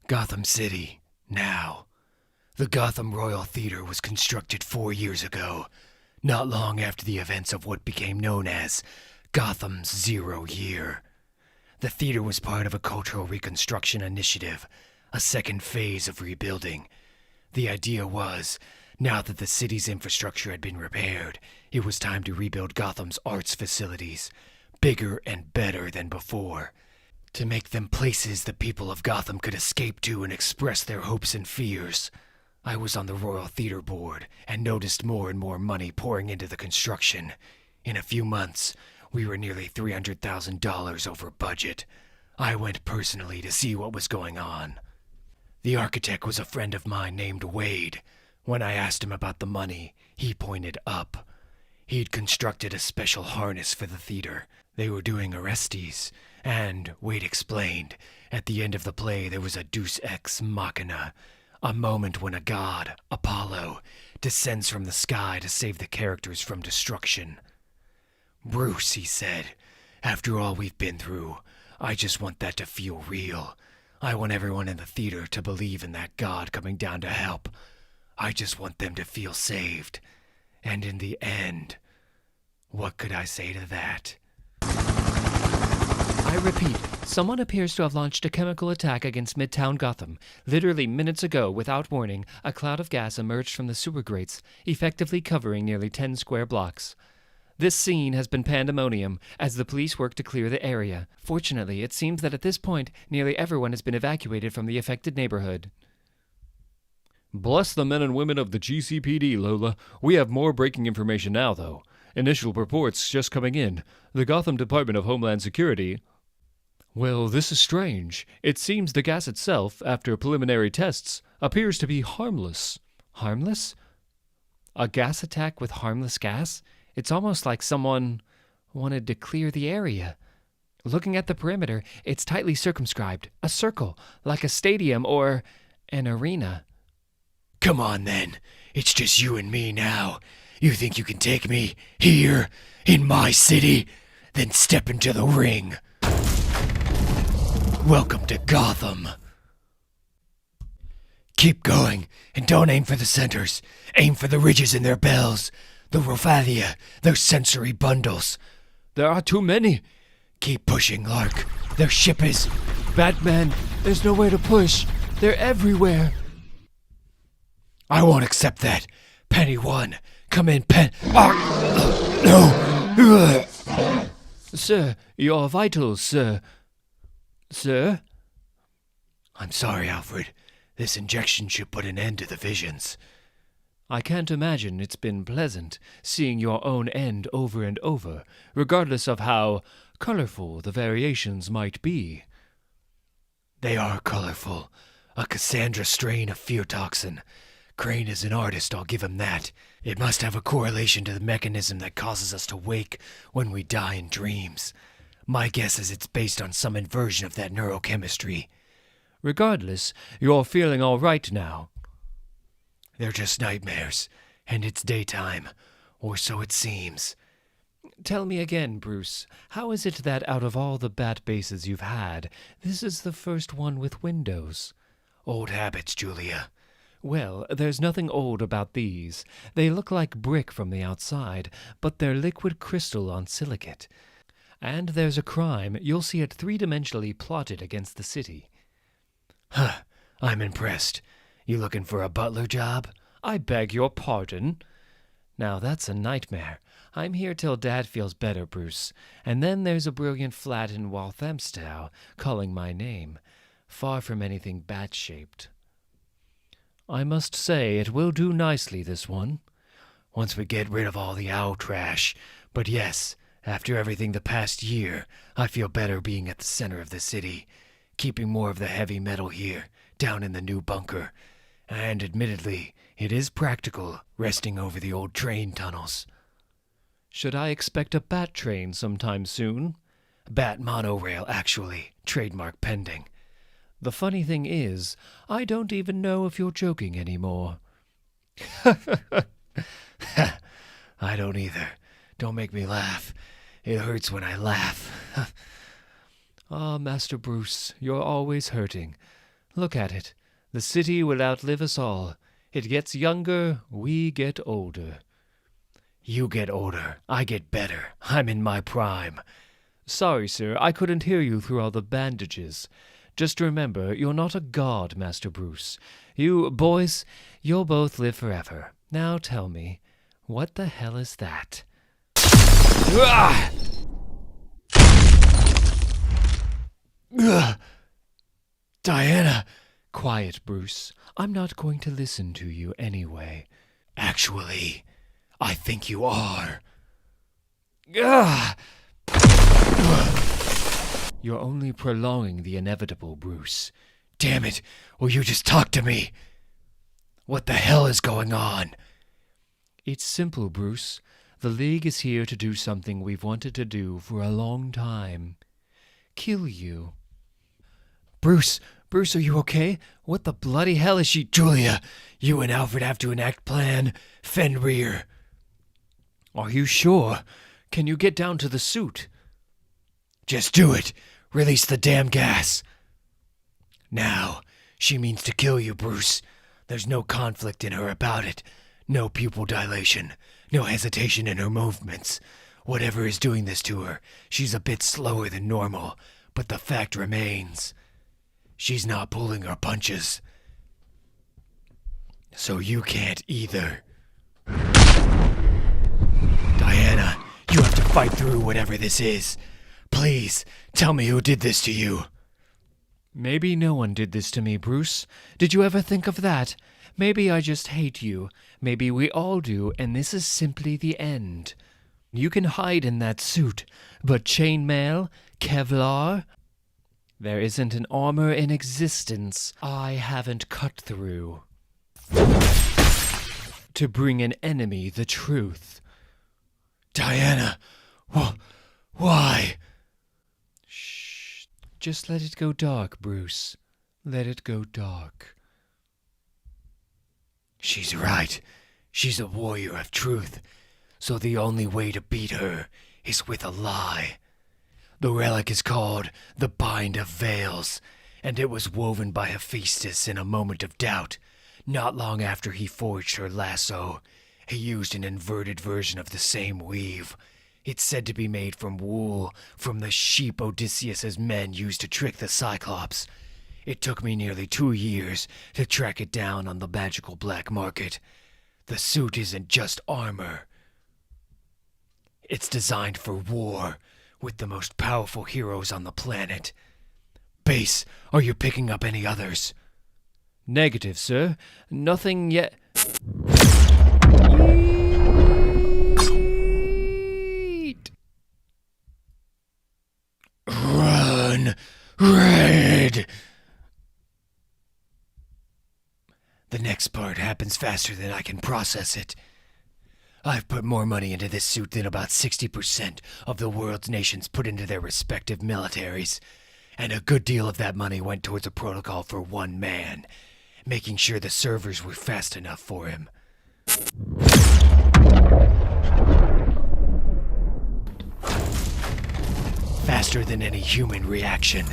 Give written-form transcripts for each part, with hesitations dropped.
Gotham City, now. The Gotham Royal Theater was constructed 4 years ago, not long after the events of what became known as Gotham's 0 Year. The theater was part of a cultural reconstruction initiative, a second phase of rebuilding. The idea was, now that the city's infrastructure had been repaired, it was time to rebuild Gotham's arts facilities, bigger and better than before, to make them places the people of Gotham could escape to and express their hopes and fears. I was on the Royal Theater Board and noticed more and more money pouring into the construction. In a few months, we were nearly $300,000 over budget. I went personally to see what was going on. The architect was a friend of mine named Wade. When I asked him about the money, he pointed up. He'd constructed a special harness for the theater. They were doing Orestes, and, Wade explained, at the end of the play there was a deus ex machina, a moment when a god, Apollo, descends from the sky to save the characters from destruction. "Bruce," he said, "after all we've been through, I just want that to feel real. I want everyone in the theater to believe in that god coming down to help. I just want them to feel saved. And in the end, what could I say to that?" I repeat, someone appears to have launched a chemical attack against Midtown Gotham. Literally minutes ago, without warning, a cloud of gas emerged from the sewer grates, effectively covering nearly 10 square blocks. This scene has been pandemonium as the police work to clear the area. Fortunately, it seems that at this point, nearly everyone has been evacuated from the affected neighborhood. Bless the men and women of the GCPD, Lola. We have more breaking information now, though. Initial reports just coming in. The Gotham Department of Homeland Security... Well, this is strange. It seems the gas itself, after preliminary tests, appears to be harmless. Harmless? A gas attack with harmless gas? It's almost like someone wanted to clear the area. Looking at the perimeter, it's tightly circumscribed. A circle, like a stadium or an arena. "Come on then, it's just you and me now. You think you can take me, here, in my city? Then step into the ring. Welcome to Gotham." "Keep going, and don't aim for the centers. Aim for the ridges in their bells, the Rofalia, their sensory bundles." There are too many. "Keep pushing, Lark. Their ship is..." "Batman, there's no way to push. They're everywhere." "I won't accept that. Penny 1. Come in, No! Sir, your vitals, sir. Sir?" "I'm sorry, Alfred. This injection should put an end to the visions." "I can't imagine it's been pleasant, seeing your own end over and over, regardless of how colorful the variations might be." "They are colorful. A Cassandra strain of fear toxin. Crane is an artist, I'll give him that. It must have a correlation to the mechanism that causes us to wake when we die in dreams. My guess is it's based on some inversion of that neurochemistry." "Regardless, you're feeling all right now." "They're just nightmares, and it's daytime, or so it seems." "Tell me again, Bruce, how is it that out of all the bat bases you've had, this is the first one with windows?" "Old habits, Julia." "Well, there's nothing old about these. They look like brick from the outside, but they're liquid crystal on silicate. And there's a crime, you'll see it three-dimensionally plotted against the city." "Huh, I'm impressed. You looking for a butler job?" "I beg your pardon." "Now that's a nightmare. I'm here till Dad feels better, Bruce. And then there's a brilliant flat in Walthamstow calling my name, far from anything bat-shaped." "I must say it will do nicely, this one." "Once we get rid of all the owl trash. But yes, after everything the past year, I feel better being at the center of the city, keeping more of the heavy metal here, down in the new bunker. And admittedly, it is practical, resting over the old train tunnels." "Should I expect a bat train sometime soon?" "Bat monorail, actually. Trademark pending." "The funny thing is, I don't even know if you're joking anymore." "I don't either. Don't make me laugh. It hurts when I laugh." "Ah, Master Bruce, you're always hurting. Look at it. The city will outlive us all. It gets younger, we get older. You get older, I get better. I'm in my prime. Sorry, sir, I couldn't hear you through all the bandages. Just remember, you're not a god, Master Bruce. You, boys, you'll both live forever. Now tell me, what the hell is that? Ah! Ugh. Diana! Quiet, Bruce. I'm not going to listen to you anyway. Actually, I think you are. Ugh. You're only prolonging the inevitable, Bruce. Damn it, will you just talk to me? What the hell is going on? It's simple, Bruce. The League is here to do something we've wanted to do for a long time. Kill you. Bruce, are you okay? What the bloody hell is she? Julia, you and Alfred have to enact plan Fenrear. Are you sure? Can you get down to the suit? Just do it. Release the damn gas. Now, she means to kill you, Bruce. There's no conflict in her about it. No pupil dilation. No hesitation in her movements. Whatever is doing this to her, she's a bit slower than normal, but the fact remains. She's not pulling her punches. So you can't either. Diana, you have to fight through whatever this is. Please, tell me who did this to you. Maybe no one did this to me, Bruce. Did you ever think of that? Maybe I just hate you. Maybe we all do, and this is simply the end. You can hide in that suit, but chainmail, Kevlar, there isn't an armor in existence I haven't cut through. To bring an enemy the truth. Diana, why? Shh. Just let it go dark, Bruce. Let it go dark. She's right. She's a warrior of truth. So the only way to beat her is with a lie. The relic is called the Bind of Veils, and it was woven by Hephaestus in a moment of doubt. Not long after he forged her lasso, he used an inverted version of the same weave. It's said to be made from wool from the sheep Odysseus's men used to trick the Cyclops. It took me nearly 2 years to track it down on the magical black market. The suit isn't just armor. It's designed for war, with the most powerful heroes on the planet. Base, are you picking up any others? Negative, sir. Nothing yet. Run, Red! The next part happens faster than I can process it. I've put more money into this suit than about 60% of the world's nations put into their respective militaries, and a good deal of that money went towards a protocol for one man, making sure the servers were fast enough for him. Faster than any human reaction.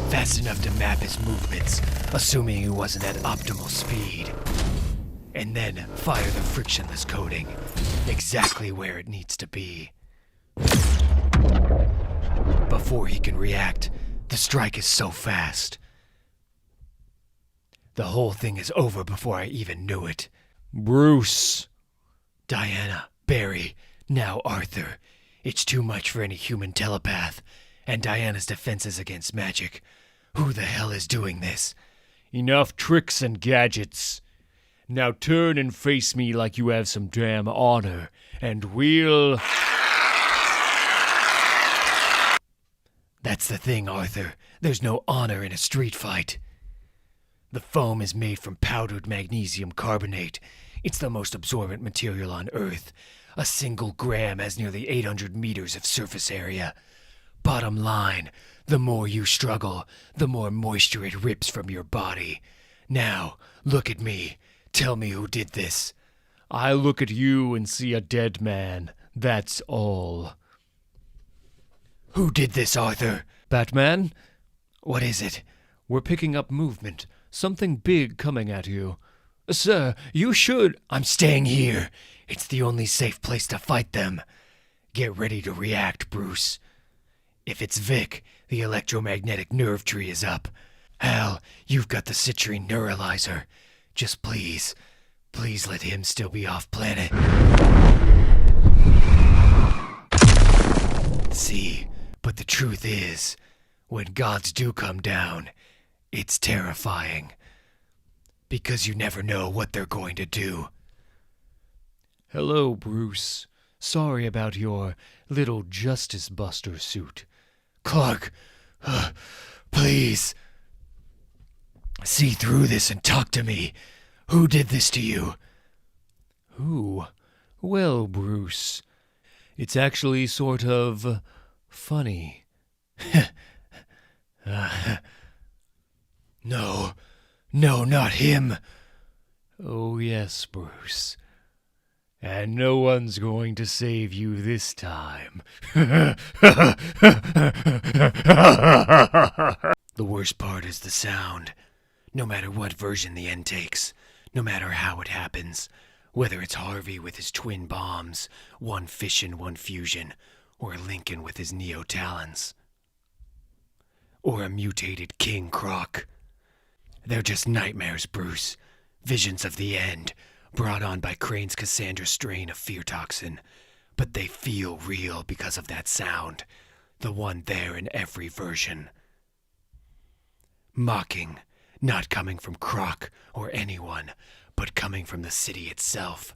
Fast enough to map his movements, assuming he wasn't at optimal speed. And then fire the frictionless coating, exactly where it needs to be. Before he can react, the strike is so fast. The whole thing is over before I even knew it. Bruce. Diana, Barry, now Arthur. It's too much for any human telepath, and Diana's defenses against magic. Who the hell is doing this? Enough tricks and gadgets. Now turn and face me like you have some damn honor, and we'll... That's the thing, Arthur. There's no honor in a street fight. The foam is made from powdered magnesium carbonate. It's the most absorbent material on Earth. A single gram has nearly 800 meters of surface area. Bottom line, the more you struggle, the more moisture it rips from your body. Now, look at me. Tell me who did this. I look at you and see a dead man. That's all. Who did this, Arthur? Batman? What is it? We're picking up movement. Something big coming at you. Sir, you should... I'm staying here. It's the only safe place to fight them. Get ready to react, Bruce. If it's Vic, the electromagnetic nerve tree is up. Hal, you've got the citrine neuralizer. Just please let him still be off planet. See, but the truth is, when gods do come down, it's terrifying. Because you never know what they're going to do. Hello, Bruce. Sorry about your little Justice Buster suit. Clark, please. See through this and talk to me. Who did this to you? Who? Well, Bruce, it's actually sort of funny. No, not him. Oh, yes, Bruce. And no one's going to save you this time. The worst part is the sound. No matter what version the end takes, no matter how it happens, whether it's Harvey with his twin bombs, one fission, one fusion, or Lincoln with his neo-talons, or a mutated King Croc. They're just nightmares, Bruce. Visions of the end, brought on by Crane's Cassandra strain of fear toxin. But they feel real because of that sound, the one there in every version. Mocking, not coming from Croc or anyone, but coming from the city itself.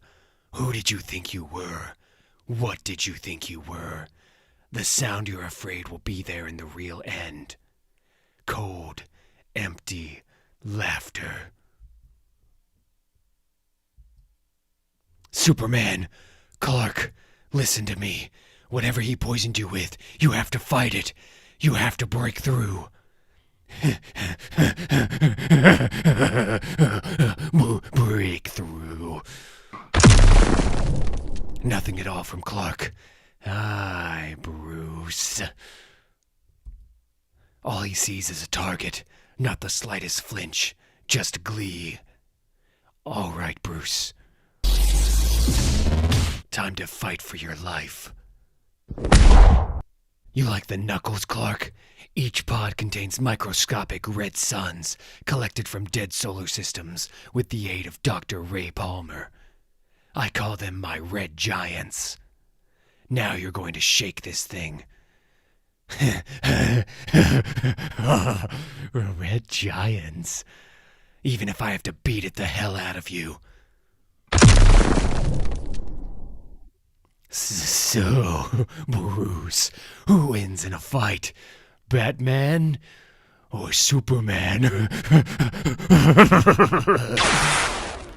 Who did you think you were? What did you think you were? The sound you're afraid will be there in the real end. Cold, empty laughter. Superman, Clark, listen to me. Whatever he poisoned you with, you have to fight it. You have to break through. Break through. Nothing at all from Clark. Aye, Bruce. All he sees is a target, not the slightest flinch, just glee. All right, Bruce. Time to fight for your life. You like the knuckles, Clark? Each pod contains microscopic red suns collected from dead solar systems with the aid of Dr. Ray Palmer. I call them my red giants. Now you're going to shake this thing. Red giants. Even if I have to beat it the hell out of you. So, Bruce, who wins in a fight? Batman or Superman?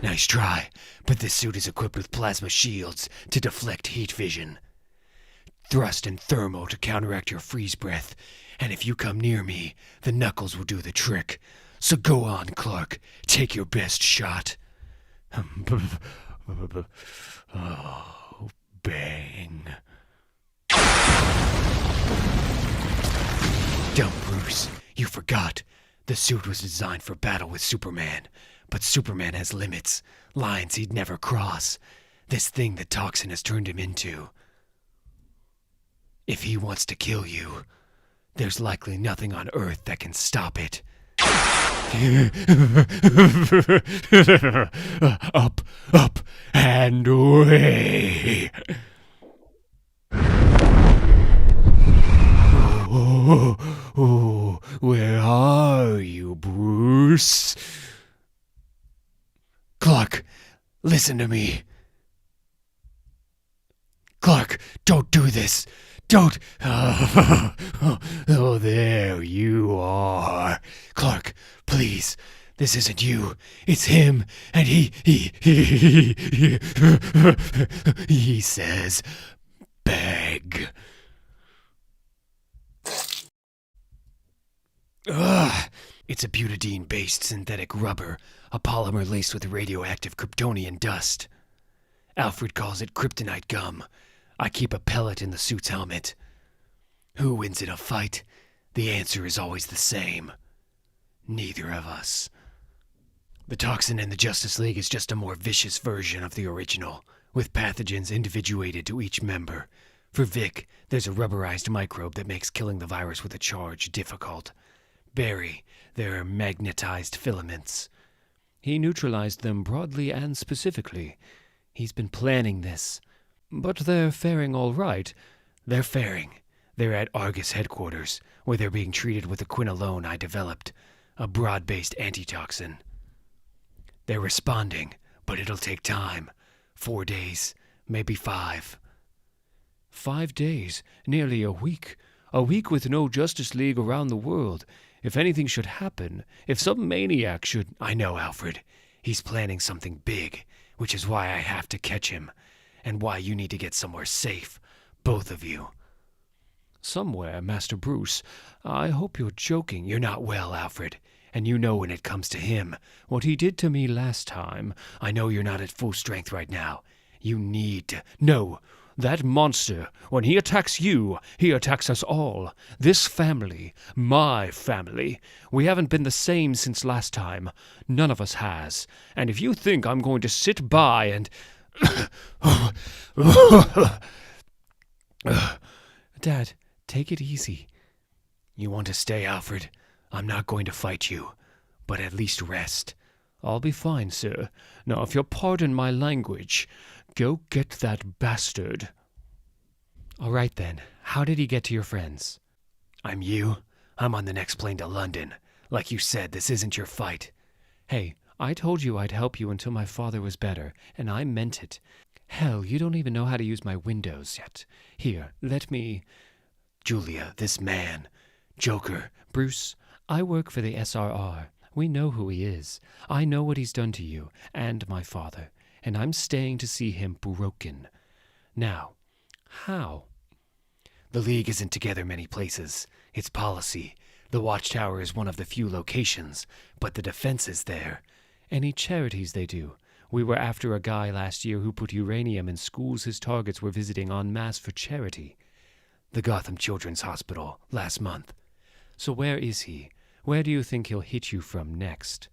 Nice try, but this suit is equipped with plasma shields to deflect heat vision. Thrust and thermal to counteract your freeze breath, and if you come near me, the knuckles will do the trick. So go on, Clark, take your best shot. Oh, bang. Dumb Bruce, you forgot. The suit was designed for battle with Superman, but Superman has limits, lines he'd never cross. This thing the toxin has turned him into. If he wants to kill you, there's likely nothing on Earth that can stop it. Up, and away. Oh, where are you, Bruce? Clark, listen to me. Clark, don't do this. Don't. Oh, there you are. Clark, please. This isn't you. It's him. And he says, beg. Ugh. It's a butadiene-based synthetic rubber, a polymer laced with radioactive Kryptonian dust. Alfred calls it kryptonite gum. I keep a pellet in the suit's helmet. Who wins in a fight? The answer is always the same. Neither of us. The toxin in the Justice League is just a more vicious version of the original, with pathogens individuated to each member. For Vic, there's a rubberized microbe that makes killing the virus with a charge difficult. Barry, there are magnetized filaments. He neutralized them broadly and specifically. He's been planning this. But they're faring all right. They're faring. They're at Argus headquarters, where they're being treated with the quinolone I developed, a broad-based antitoxin. They're responding, but it'll take time. 4 days, maybe 5. 5 days, nearly a week. A week with no Justice League around the world. If anything should happen, if some maniac should... I know, Alfred. He's planning something big, which is why I have to catch him, and why you need to get somewhere safe, both of you. Somewhere, Master Bruce. I hope you're joking. You're not well, Alfred, and you know when it comes to him, what he did to me last time. I know you're not at full strength right now. You need to... No, that monster, when he attacks you, he attacks us all. This family, my family. We haven't been the same since last time. None of us has. And if you think I'm going to sit by and... Dad, take it easy. You want to stay, Alfred? I'm not going to fight you, but at least rest. I'll be fine, sir. Now, if you'll pardon my language, go get that bastard. All right, then. How did he get to your friends? I'm on the next plane to London. Like you said, this isn't your fight. Hey, I told you I'd help you until my father was better, and I meant it. Hell, you don't even know how to use my Windows yet. Here, let me... Julia, this man. Joker. Bruce, I work for the SRR. We know who he is. I know what he's done to you, and my father, and I'm staying to see him broken. Now, how? The League isn't together many places. It's policy. The Watchtower is one of the few locations, but the defense is there. Any charities they do? We were after a guy last year who put uranium in schools his targets were visiting en masse for charity. The Gotham Children's Hospital, last month. So where is he? Where do you think he'll hit you from next?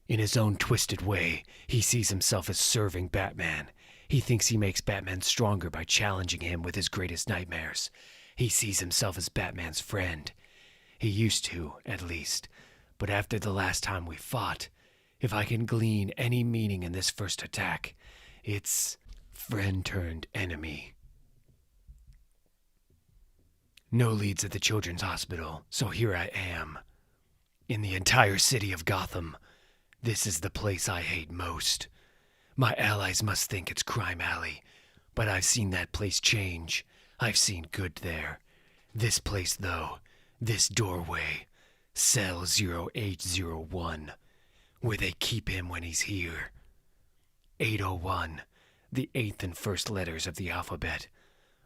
In his own twisted way, he sees himself as serving Batman. He thinks he makes Batman stronger by challenging him with his greatest nightmares. He sees himself as Batman's friend. He used to, at least. But after the last time we fought, if I can glean any meaning in this first attack, it's friend turned enemy. No leads at the Children's Hospital, so here I am. In the entire city of Gotham, this is the place I hate most. My allies must think it's Crime Alley, but I've seen that place change. I've seen good there. This place, though, this doorway, Cell 0801, where they keep him when he's here. 801, the 8th and first letters of the alphabet.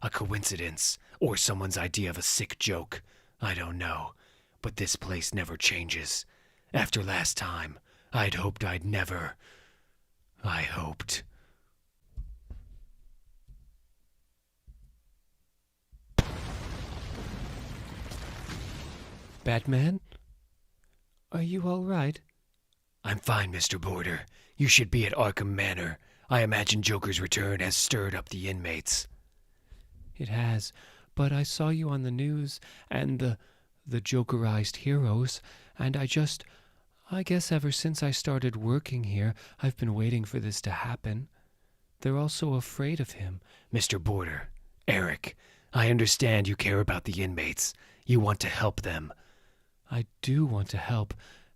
A coincidence, or someone's idea of a sick joke. I don't know, but this place never changes. After last time, I'd hoped I'd never... I hoped. Batman? Are you all right? I'm fine, Mr. Border. You should be at Arkham Manor. I imagine Joker's return has stirred up the inmates. It has, but I saw you on the news, and the Jokerized heroes, and I guess ever since I started working here, I've been waiting for this to happen. They're all so afraid of him. Mr. Border, Eric, I understand you care about the inmates. You want to help them. I do want to help,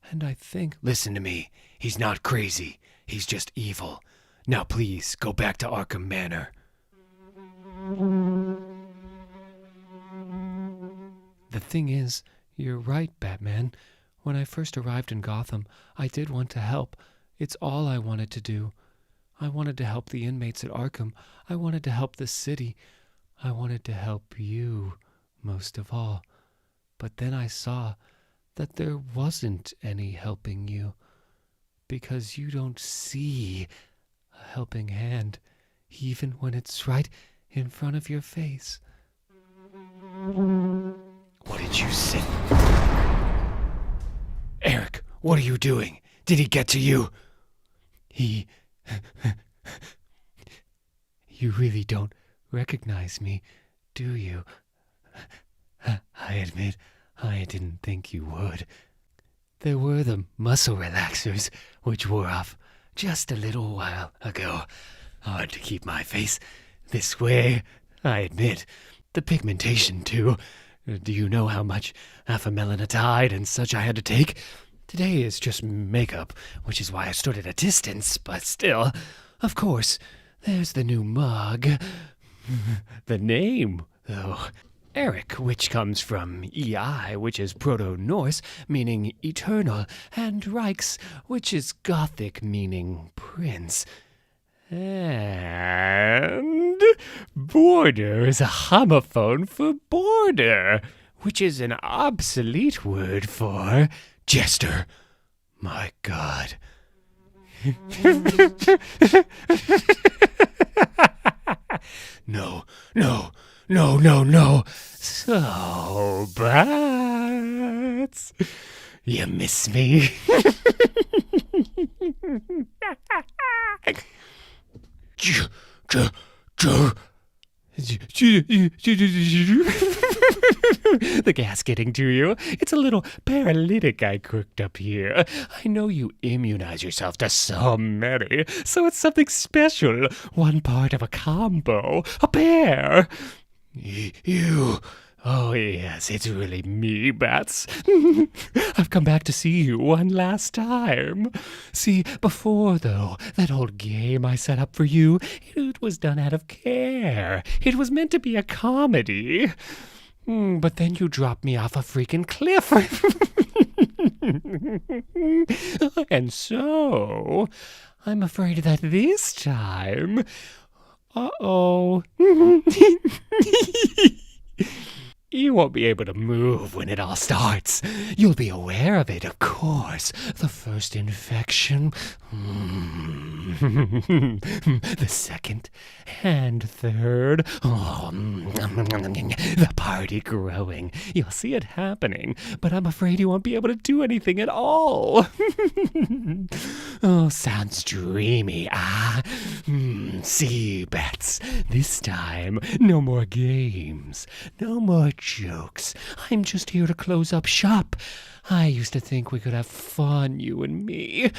and I think... Listen to me. He's not crazy. He's just evil. Now please, go back to Arkham Manor. The thing is, you're right, Batman. When I first arrived in Gotham, I did want to help. It's all I wanted to do. I wanted to help the inmates at Arkham. I wanted to help the city. I wanted to help you, most of all. But then I saw that there wasn't any helping you, because you don't see a helping hand, even when it's right in front of your face. What did you say? Eric, what are you doing? Did he get to you? You really don't recognize me, do you? I admit, I didn't think you would. There were the muscle relaxers, which wore off just a little while ago. Hard to keep my face this way, I admit. The pigmentation, too. Do you know how much afamelanotide and such I had to take? Today is just makeup, which is why I stood at a distance, but still. Of course, there's the new mug. The name, though. Eric, which comes from EI, which is Proto-Norse, meaning eternal, and Reichs, which is Gothic, meaning prince. And border is a homophone for border, which is an obsolete word for Jester. My God. No. So, brats, you miss me? The gas getting to you? It's a little paralytic I cooked up here. I know you immunize yourself to so many, so it's something special. One part of a combo. A pair. You. Oh, yes, it's really me, Bats. I've come back to see you one last time. See, before, though, that old game I set up for you, it was done out of care. It was meant to be a comedy. But then you dropped me off a freaking cliff. And so, I'm afraid that this time... Uh-oh. You won't be able to move when it all starts. You'll be aware of it, of course. The first infection. The second and third. The party growing. You'll see it happening, but I'm afraid you won't be able to do anything at all. Oh, sounds dreamy, ah? See, Bats, this time, no more games, no more jokes. I'm just here to close up shop. I used to think we could have fun, you and me.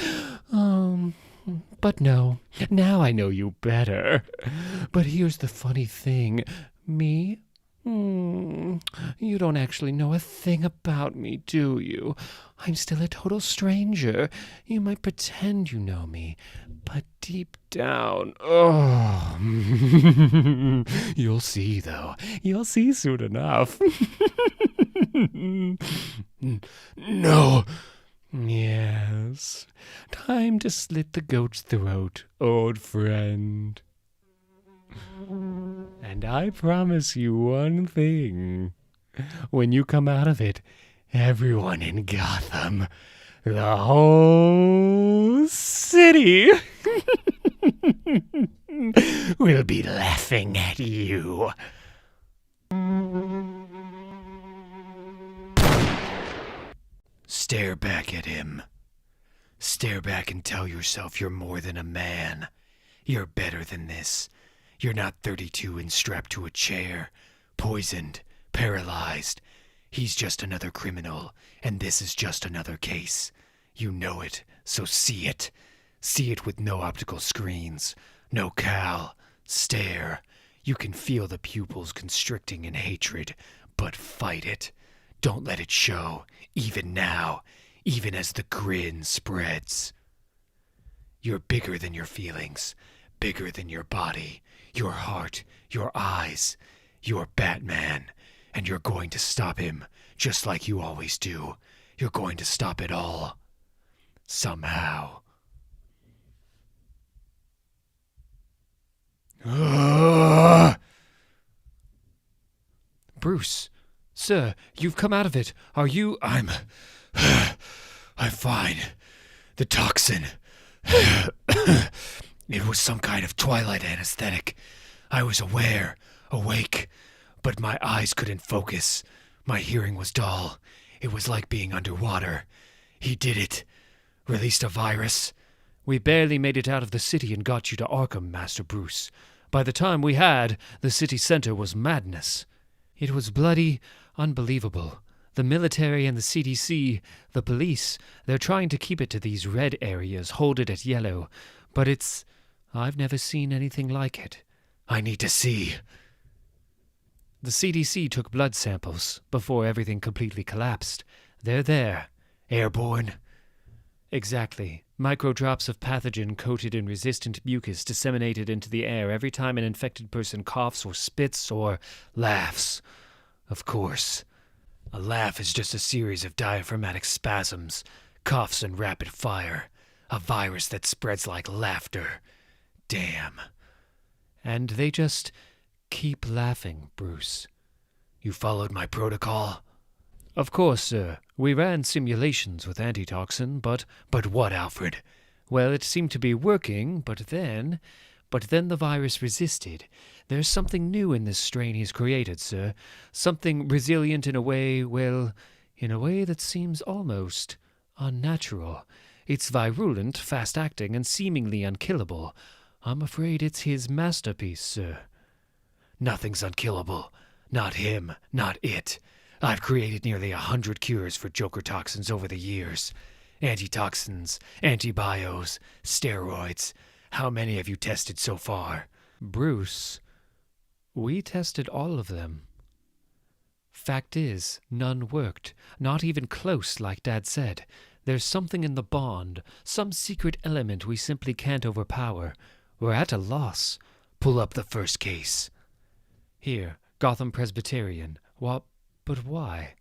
But no, now I know you better. But here's the funny thing. Me? You don't actually know a thing about me, do you? I'm still a total stranger. You might pretend you know me, but deep down, oh. You'll see, though. You'll see soon enough. No. Yes. Time to slit the goat's throat, old friend. And I promise you one thing. When you come out of it, everyone in Gotham, the whole city, will be laughing at you. Stare back at him. Stare back and tell yourself you're more than a man. You're better than this. You're not 32 and strapped to a chair, poisoned, paralyzed. He's just another criminal, and this is just another case. You know it, so see it. See it with no optical screens, no cowl. Stare. You can feel the pupils constricting in hatred, but fight it. Don't let it show, even now, even as the grin spreads. You're bigger than your feelings, bigger than your body, your heart, your eyes. You're Batman, and you're going to stop him, just like you always do. You're going to stop it all. Somehow. Bruce, sir, you've come out of it. Are you... I'm fine. The toxin. It was some kind of twilight anesthetic. I was aware, awake, but my eyes couldn't focus. My hearing was dull. It was like being underwater. He did it. Released a virus. We barely made it out of the city and got you to Arkham, Master Bruce. By the time we had, the city center was madness. It was bloody unbelievable. The military and the CDC, the police, they're trying to keep it to these red areas, hold it at yellow. But I've never seen anything like it. I need to see. The CDC took blood samples before everything completely collapsed. They're there. Airborne? Exactly. Microdrops of pathogen coated in resistant mucus disseminated into the air every time an infected person coughs or spits or laughs. Of course. A laugh is just a series of diaphragmatic spasms, coughs and rapid fire. A virus that spreads like laughter. Damn. And they just keep laughing, Bruce. You followed my protocol? Of course, sir. We ran simulations with antitoxin, but... But what, Alfred? Well, it seemed to be working, but then the virus resisted. There's something new in this strain he's created, sir. Something resilient in a way that seems almost unnatural. It's virulent, fast-acting, and seemingly unkillable. I'm afraid it's his masterpiece, sir. Nothing's unkillable. Not him, not it. I've created nearly 100 cures for Joker toxins over the years. Antitoxins, antibios, steroids. How many have you tested so far? Bruce, we tested all of them. Fact is, none worked. Not even close, like Dad said. There's something in the bond, some secret element we simply can't overpower. We're at a loss. Pull up the first case. Here, Gotham Presbyterian. But why?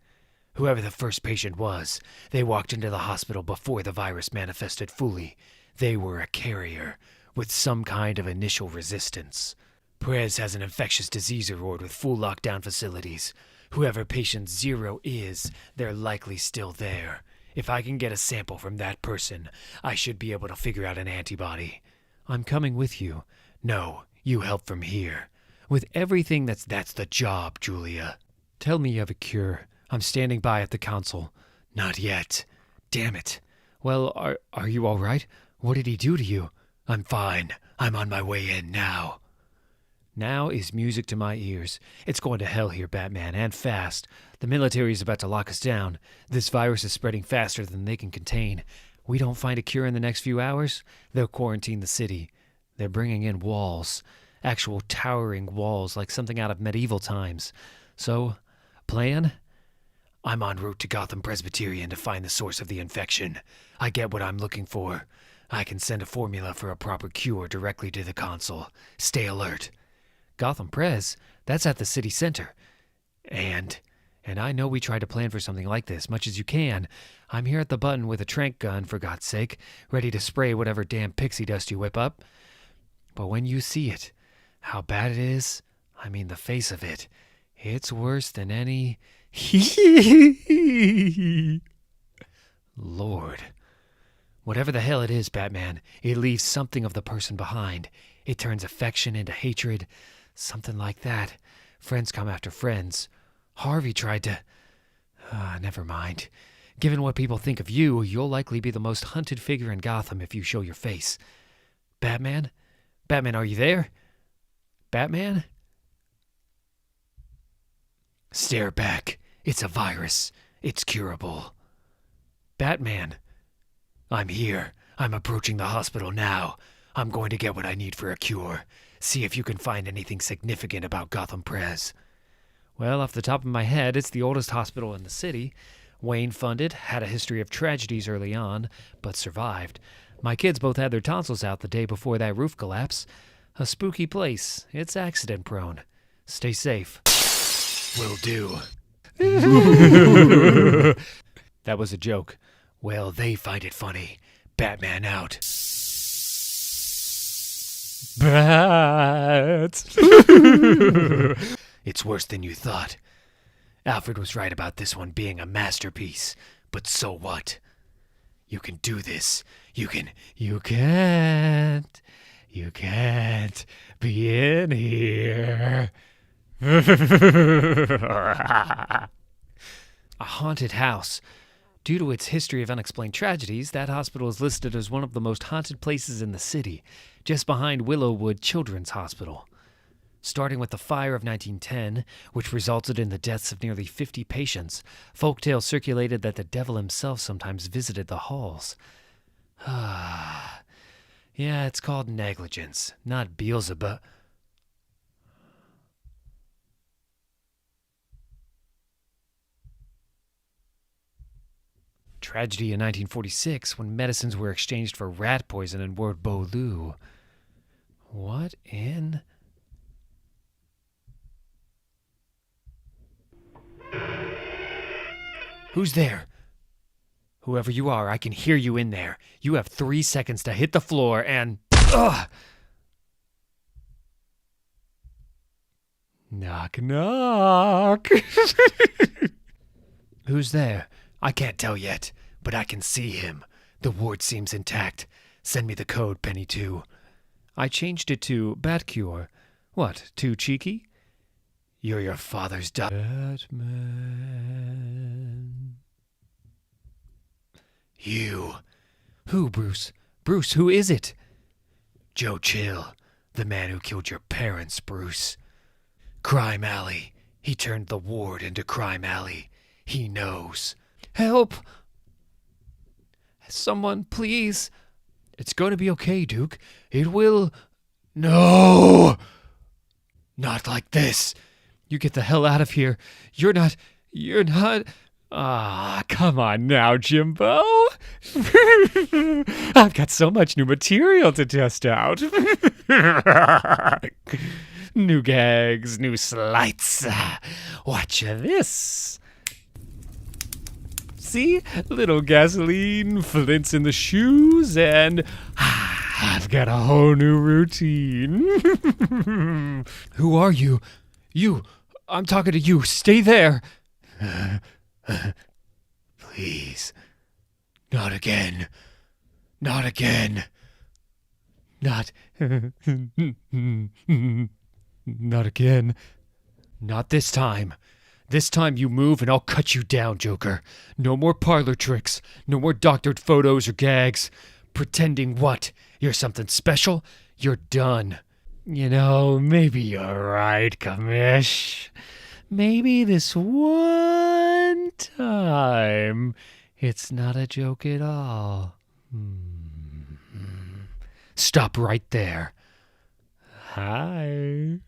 Whoever the first patient was, they walked into the hospital before the virus manifested fully. They were a carrier, with some kind of initial resistance. Prez has an infectious disease ward with full lockdown facilities. Whoever patient 0 is, they're likely still there. If I can get a sample from that person, I should be able to figure out an antibody. I'm coming with you. No, you help from here. With everything that's the job, Julia. Tell me you have a cure. I'm standing by at the council. Not yet. Damn it. Well, are you all right? What did he do to you? I'm fine. I'm on my way in now. Now is music to my ears. It's going to hell here, Batman, and fast. The military's about to lock us down. This virus is spreading faster than they can contain. We don't find a cure in the next few hours, they'll quarantine the city. They're bringing in walls. Actual towering walls like something out of medieval times. So, plan? I'm en route to Gotham Presbyterian to find the source of the infection. I get what I'm looking for. I can send a formula for a proper cure directly to the consul. Stay alert. Gotham Pres? That's at the city center. And I know we tried to plan for something like this, much as you can. I'm here at the button with a tranq gun, for God's sake, ready to spray whatever damn pixie dust you whip up. But when you see it, how bad it is, I mean the face of it, it's worse than any... Lord. Whatever the hell it is, Batman, it leaves something of the person behind. It turns affection into hatred, something like that. Friends come after friends. Harvey tried to... never mind. Given what people think of you, you'll likely be the most hunted figure in Gotham if you show your face. Batman? Batman, are you there? Batman? Stare back. It's a virus. It's curable. Batman. I'm here. I'm approaching the hospital now. I'm going to get what I need for a cure. See if you can find anything significant about Gotham Pres. Well, off the top of my head, it's the oldest hospital in the city. Wayne funded, had a history of tragedies early on, but survived. My kids both had their tonsils out the day before that roof collapse. A spooky place. It's accident-prone. Stay safe. Will do. That was a joke. Well, they find it funny. Batman out. Bat. It's worse than you thought. Alfred was right about this one being a masterpiece. But so what? You can do this. You can't be in here. A haunted house. Due to its history of unexplained tragedies, that hospital is listed as one of the most haunted places in the city, just behind Willowwood Children's Hospital. Starting with the fire of 1910, which resulted in the deaths of nearly 50 patients, folktales circulated that the devil himself sometimes visited the halls. Yeah, it's called negligence, not Beelzebub. Tragedy in 1946 when medicines were exchanged for rat poison in Ward Beaulieu. What in? Who's there? Whoever you are, I can hear you in there. You have 3 seconds to hit the floor and... Ugh! Knock, knock. Who's there? I can't tell yet, but I can see him. The ward seems intact. Send me the code, Penny 2. I changed it to Batcure. What, too cheeky? You're your father's Batman. You. Who, Bruce? Bruce, who is it? Joe Chill, the man who killed your parents, Bruce. Crime Alley. He turned the ward into Crime Alley. He knows. Help! Someone, please. It's going to be okay, Duke. It will... No! Not like this. You get the hell out of here. You're not... Ah, come on now, Jimbo. I've got so much new material to test out. New gags, new slights. Watch this. See? Little gasoline, flints in the shoes, and I've got a whole new routine. Who are you? You. I'm talking to you. Stay there. Please. Not again. Not again. Not. Not again. Not this time. This time you move and I'll cut you down, Joker. No more parlor tricks. No more doctored photos or gags. Pretending what? You're something special? You're done. You know, maybe you're right, Commish. Maybe this one time, it's not a joke at all. Stop right there. Hi.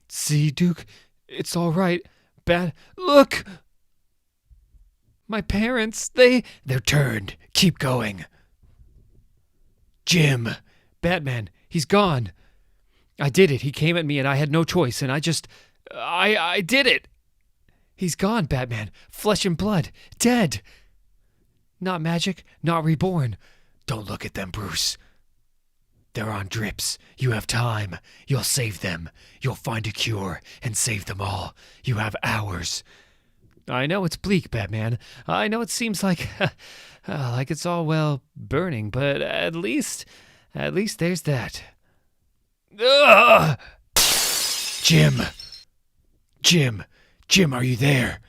See, Duke, it's all right. Look! My parents, they're turned. Keep going. Jim. Batman, he's gone. I did it. He came at me and I had no choice and I did it. He's gone, Batman. Flesh and blood. Dead. Not magic, not reborn. Don't look at them, Bruce. They're on drips. You have time. You'll save them. You'll find a cure and save them all. You have hours. I know it's bleak, Batman. I know it seems like it's all, well, burning, but at least there's that. Ugh! Jim, are you there?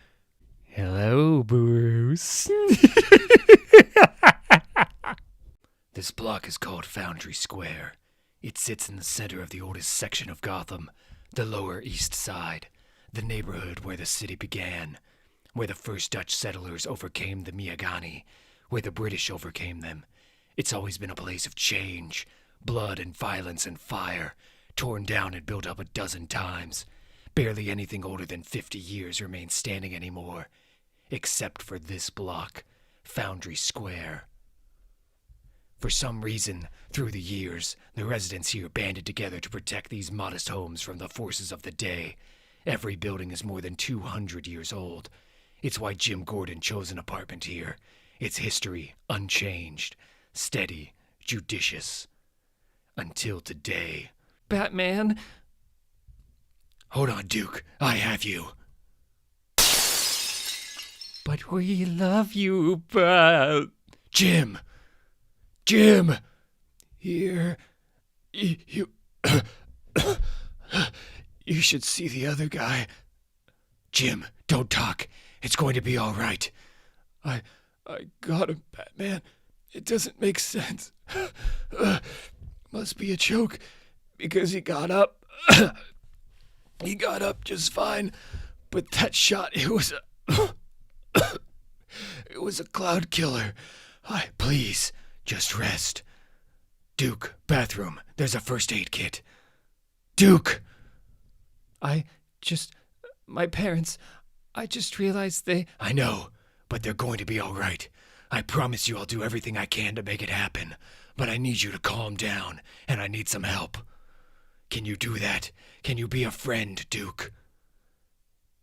Hello, Bruce. This block is called Foundry Square. It sits in the center of the oldest section of Gotham, the Lower East Side, the neighborhood where the city began, where the first Dutch settlers overcame the Miagani, where the British overcame them. It's always been a place of change, blood and violence and fire, torn down and built up a dozen times. Barely anything older than 50 years remains standing anymore, except for this block, Foundry Square. For some reason, through the years, the residents here banded together to protect these modest homes from the forces of the day. Every building is more than 200 years old. It's why Jim Gordon chose an apartment here. Its history unchanged, steady, judicious. Until today. Batman? Hold on, Duke. I have you. But we love you, Bat. Jim! Jim! Here. You. You should see the other guy. Jim, don't talk. It's going to be all right. I got him, Batman. It doesn't make sense. Must be a joke, because he got up. He got up just fine, but that shot, it was a cloud killer. Please, just rest. Duke, bathroom. There's a first aid kit. Duke! My parents, I just realized they... I know, but they're going to be all right. I promise you I'll do everything I can to make it happen, but I need you to calm down, and I need some help. Can you do that? Can you be a friend, Duke?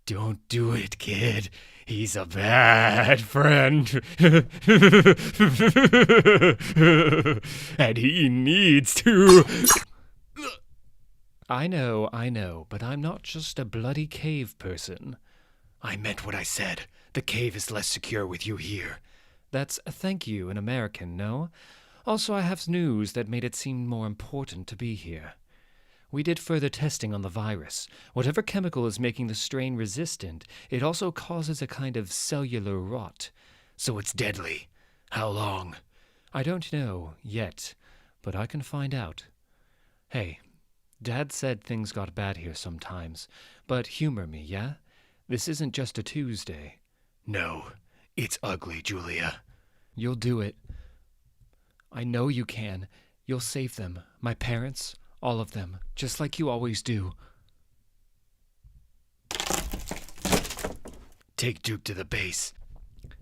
Don't do it, kid. He's a bad friend. And he needs to... I know, but I'm not just a bloody cave person. I meant what I said. The cave is less secure with you here. That's a thank you in American, no? Also, I have news that made it seem more important to be here. We did further testing on the virus. Whatever chemical is making the strain resistant, it also causes a kind of cellular rot. So it's deadly. How long? I don't know, yet, but I can find out. Hey, Dad said things got bad here sometimes, but humor me, yeah? This isn't just a Tuesday. No, it's ugly, Julia. You'll do it. I know you can. You'll save them. My parents, all of them, just like you always do. Take Duke to the base.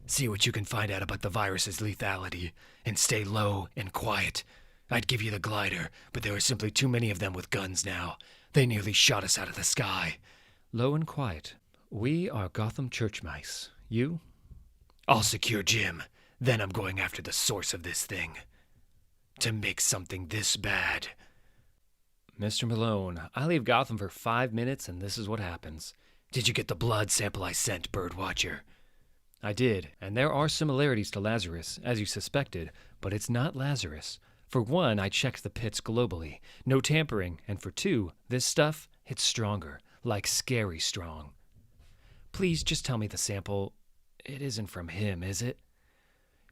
See what you can find out about the virus's lethality, and stay low and quiet. I'd give you the glider, but there are simply too many of them with guns now. They nearly shot us out of the sky. Low and quiet. We are Gotham church mice. You? I'll secure Jim. Then I'm going after the source of this thing. To make something this bad. Mr. Malone, I leave Gotham for 5 minutes and this is what happens. Did you get the blood sample I sent, Birdwatcher? I did, and there are similarities to Lazarus, as you suspected, but it's not Lazarus. For one, I checked the pits globally. No tampering, and for two, this stuff, it's stronger. Like scary strong. Please just tell me the sample. It isn't from him, is it?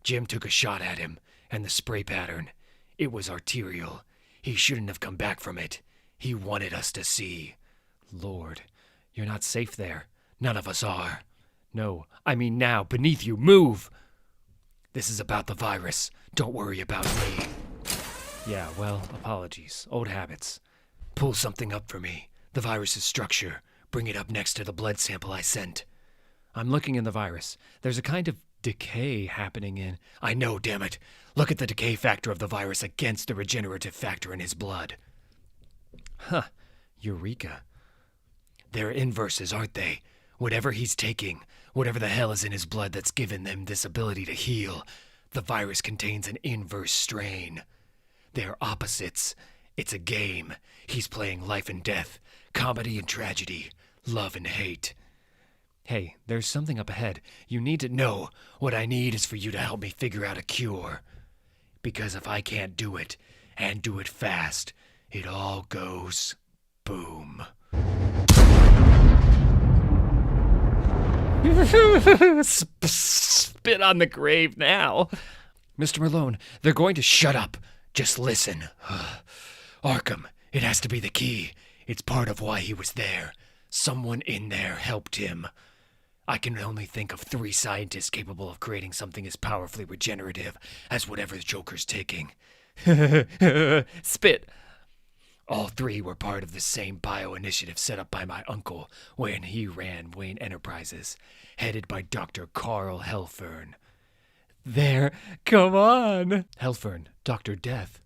Jim took a shot at him, and the spray pattern. It was arterial. He shouldn't have come back from it. He wanted us to see. Lord, you're not safe there. None of us are. No, I mean now, beneath you, move! This is about the virus. Don't worry about me. Yeah, well, apologies. Old habits. Pull something up for me. The virus's structure. Bring it up next to the blood sample I sent. I'm looking in the virus. There's a kind of decay happening in... I know, damn it. Look at the decay factor of the virus against the regenerative factor in his blood. Huh. Eureka. They're inverses, aren't they? Whatever he's taking, whatever the hell is in his blood that's given them this ability to heal, the virus contains an inverse strain. They're opposites. It's a game. He's playing life and death, comedy and tragedy, love and hate. Hey, there's something up ahead. You need to... No, what I need is for you to help me figure out a cure. Because if I can't do it, and do it fast, it all goes boom. Spit on the grave now. Mr. Malone, they're going to shut up. Just listen. Arkham, it has to be the key. It's part of why he was there. Someone in there helped him. I can only think of 3 scientists capable of creating something as powerfully regenerative as whatever the Joker's taking. Spit. All 3 were part of the same bio-initiative set up by my uncle when he ran Wayne Enterprises, headed by Dr. Carl Hellfern. There, come on. Hellfern, Dr. Death.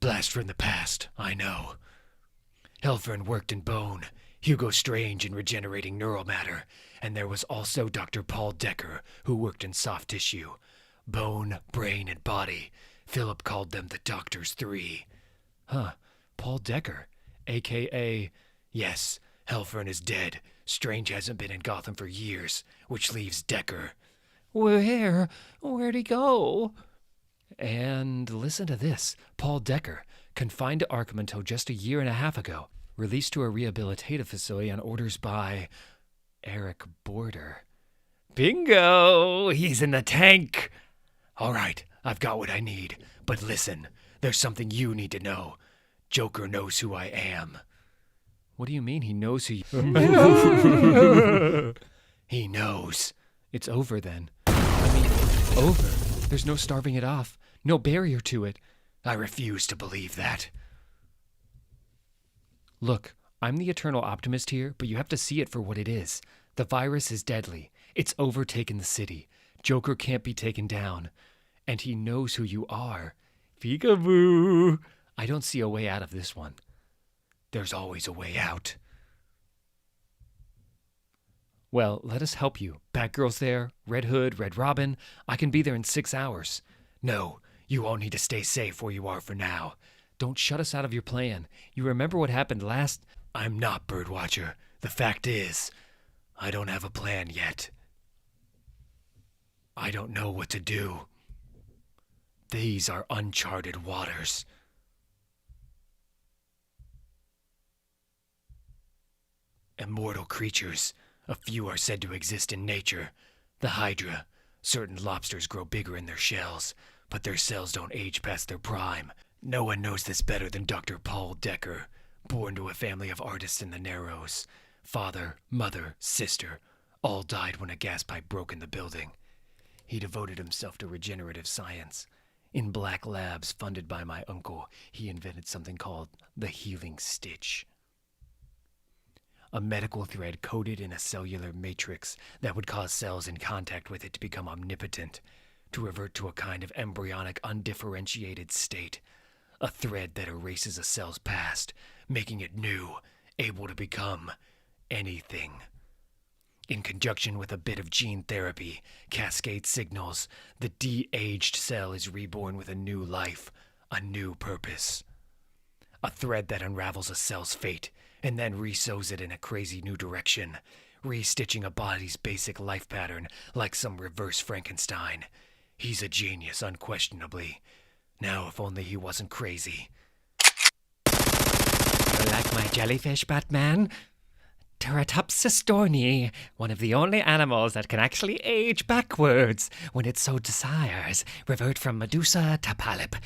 Blast from the past, I know. Hellfern worked in bone, Hugo Strange in regenerating neural matter, and there was also Dr. Paul Decker, who worked in soft tissue. Bone, brain, and body. Philip called them the Doctor's 3. Huh. Paul Decker, a.k.a. Yes, Helfern is dead. Strange hasn't been in Gotham for years, which leaves Decker. Where? Where'd he go? And listen to this. Paul Decker, confined to Arkham until just a year and a half ago, released to a rehabilitative facility on orders by Eric Border. Bingo! He's in the tank! All right, I've got what I need. But listen, there's something you need to know. Joker knows who I am. What do you mean he knows who you... He knows. It's over then. I mean, over. There's no starving it off. No barrier to it. I refuse to believe that. Look, I'm the eternal optimist here, but you have to see it for what it is. The virus is deadly. It's overtaken the city. Joker can't be taken down. And he knows who you are. Peekaboo! I don't see a way out of this one. There's always a way out. Well, let us help you. Batgirl's there, Red Hood, Red Robin. I can be there in 6 hours. No, you all need to stay safe where you are for now. Don't shut us out of your plan. You remember what happened last... I'm not Birdwatcher. The fact is, I don't have a plan yet. I don't know what to do. These are uncharted waters. Immortal creatures. A few are said to exist in nature. The Hydra. Certain lobsters grow bigger in their shells, but their cells don't age past their prime. No one knows this better than Dr. Paul Decker, born to a family of artists in the Narrows. Father, mother, sister, all died when a gas pipe broke in the building. He devoted himself to regenerative science. In black labs funded by my uncle, he invented something called the healing stitch. A medical thread coated in a cellular matrix that would cause cells in contact with it to become omnipotent, to revert to a kind of embryonic undifferentiated state. A thread that erases a cell's past, making it new, able to become anything. In conjunction with a bit of gene therapy, cascade signals, the de-aged cell is reborn with a new life, a new purpose. A thread that unravels a cell's fate, and then resews it in a crazy new direction, restitching a body's basic life pattern like some reverse Frankenstein. He's a genius, unquestionably. Now, if only he wasn't crazy. You like my jellyfish, Batman? Teratopsis dorni, one of the only animals that can actually age backwards when it so desires, revert from Medusa to polyp.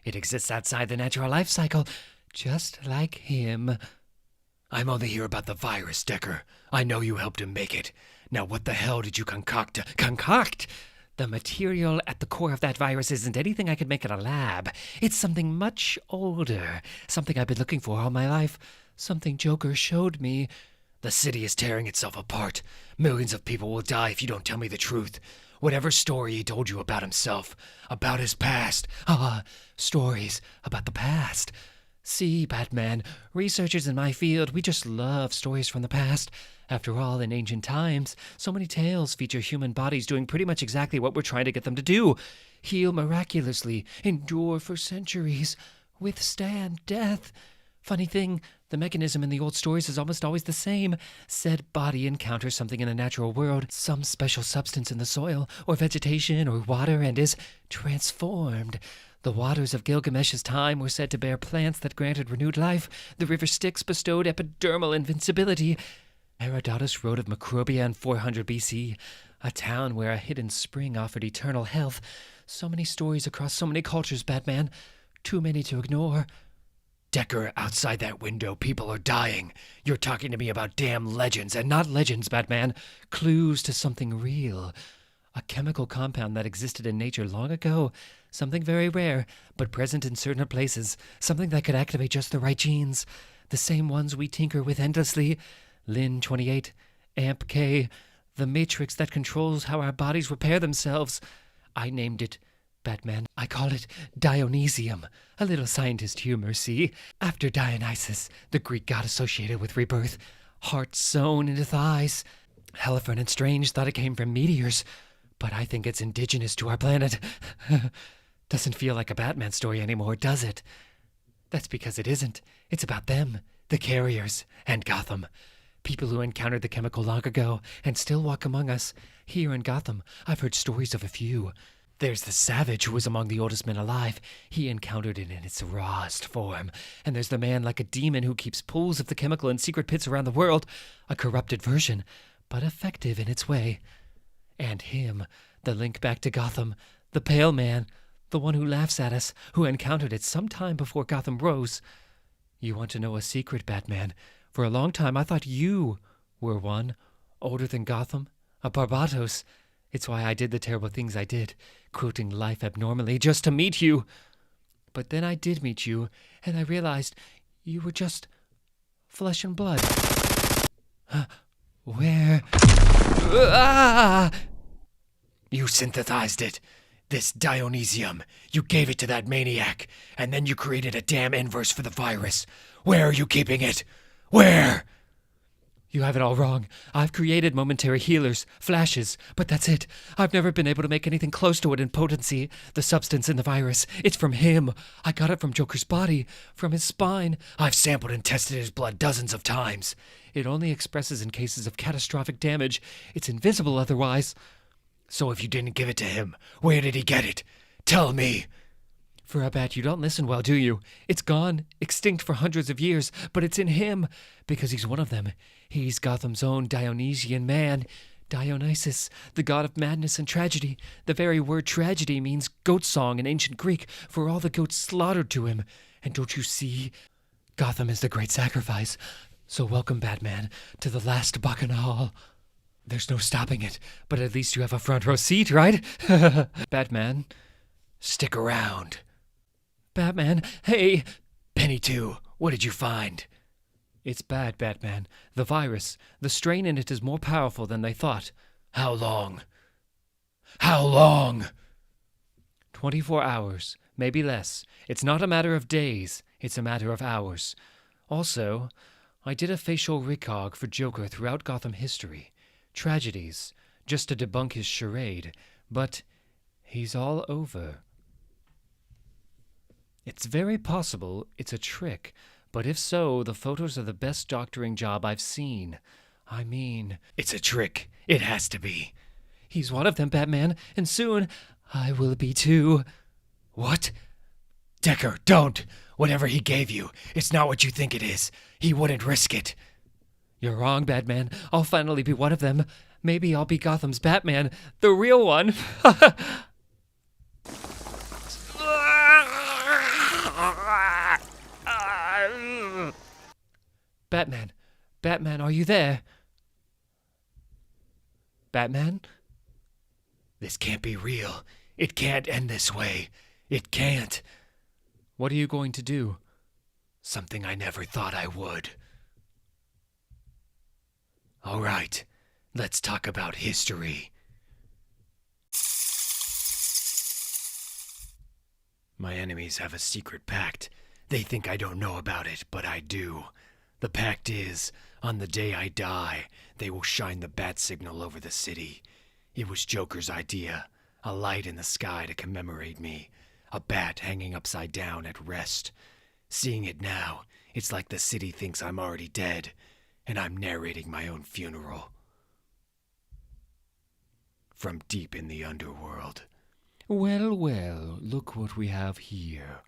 It exists outside the natural life cycle, just like him. I'm only here about the virus, Decker. I know you helped him make it. Now what the hell did you concoct? Concoct? The material at the core of that virus isn't anything I could make in a lab. It's something much older. Something I've been looking for all my life. Something Joker showed me. The city is tearing itself apart. Millions of people will die if you don't tell me the truth. Whatever story he told you about himself, about his past. Stories about the past. See, Batman, researchers in my field, we just love stories from the past. After all, in ancient times, so many tales feature human bodies doing pretty much exactly what we're trying to get them to do. Heal miraculously, endure for centuries, withstand death. Funny thing, the mechanism in the old stories is almost always the same. Said body encounters something in the natural world, some special substance in the soil, or vegetation, or water, and is transformed. The waters of Gilgamesh's time were said to bear plants that granted renewed life. The river Styx bestowed epidermal invincibility. Herodotus wrote of Macrobia in 400 BC, a town where a hidden spring offered eternal health. So many stories across so many cultures, Batman. Too many to ignore. Decker, outside that window, people are dying. You're talking to me about damn legends, and Not legends, Batman. Clues to something real. A chemical compound that existed in nature long ago. Something very rare, but present in certain places. Something that could activate just the right genes. The same ones we tinker with endlessly. Lin 28, Amp K, the matrix that controls how our bodies repair themselves. I named it, Batman. I call it Dionesium. A little scientist humor, see? After Dionysus, the Greek god associated with rebirth. Heart sewn into thighs. Helfern and Strange thought it came from meteors, but I think it's indigenous to our planet. Doesn't feel like a Batman story anymore, does it? That's because it isn't. It's about them, the carriers, and Gotham. People who encountered the chemical long ago and still walk among us. Here in Gotham, I've heard stories of a few. There's the Savage, who was among the oldest men alive. He encountered it in its rawest form. And there's the man like a demon who keeps pools of the chemical in secret pits around the world. A corrupted version, but effective in its way. And him, the link back to Gotham, the Pale Man, the one who laughs at us, who encountered it some time before Gotham rose. You want to know a secret, Batman? For a long time I thought you were one, older than Gotham, a Barbatos. It's why I did the terrible things I did, quilting life abnormally just to meet you. But then I did meet you, and I realized you were just flesh and blood. Where? You synthesized it. This Dionesium. You gave it to that maniac, and then you created a damn inverse for the virus. Where are you keeping it? Where? You have it all wrong. I've created momentary healers, flashes, but that's it. I've never been able to make anything close to it in potency. The substance in the virus, it's from him. I got it from Joker's body, from his spine. I've sampled and tested his blood dozens of times. It only expresses in cases of catastrophic damage. It's invisible otherwise. So if you didn't give it to him, where did he get it? Tell me. For a bat, you don't listen well, do you? It's gone, extinct for hundreds of years, but it's in him, because he's one of them. He's Gotham's own Dionysian man. Dionysus, the god of madness and tragedy. The very word tragedy means goat song in ancient Greek, for all the goats slaughtered to him. And don't you see? Gotham is the great sacrifice. So welcome, Batman, to the last Bacchanal. There's no stopping it, but at least you have a front row seat, right? Batman. Stick around. Batman, hey! Penny 2, what did you find? It's bad, Batman. The virus, the strain in it is more powerful than they thought. How long? How long? 24 hours, maybe less. It's not a matter of days, it's a matter of hours. Also, I did a facial recog for Joker throughout Gotham history. Tragedies, just to debunk his charade, but he's all over. It's very possible it's a trick, but if so, the photos are the best doctoring job I've seen. I mean... It's a trick. It has to be. He's one of them, Batman, and soon I will be too. What? Decker, don't! Whatever he gave you, it's not what you think it is. He wouldn't risk it. You're wrong, Batman. I'll finally be one of them. Maybe I'll be Gotham's Batman, the real one. Batman. Batman, are you there? Batman? This can't be real. It can't end this way. It can't. What are you going to do? Something I never thought I would. All right, let's talk about history. My enemies have a secret pact. They think I don't know about it, but I do. The pact is, on the day I die, they will shine the bat signal over the city. It was Joker's idea, a light in the sky to commemorate me, a bat hanging upside down at rest. Seeing it now, it's like the city thinks I'm already dead, and I'm narrating my own funeral. From deep in the underworld. Well, well, look what we have here.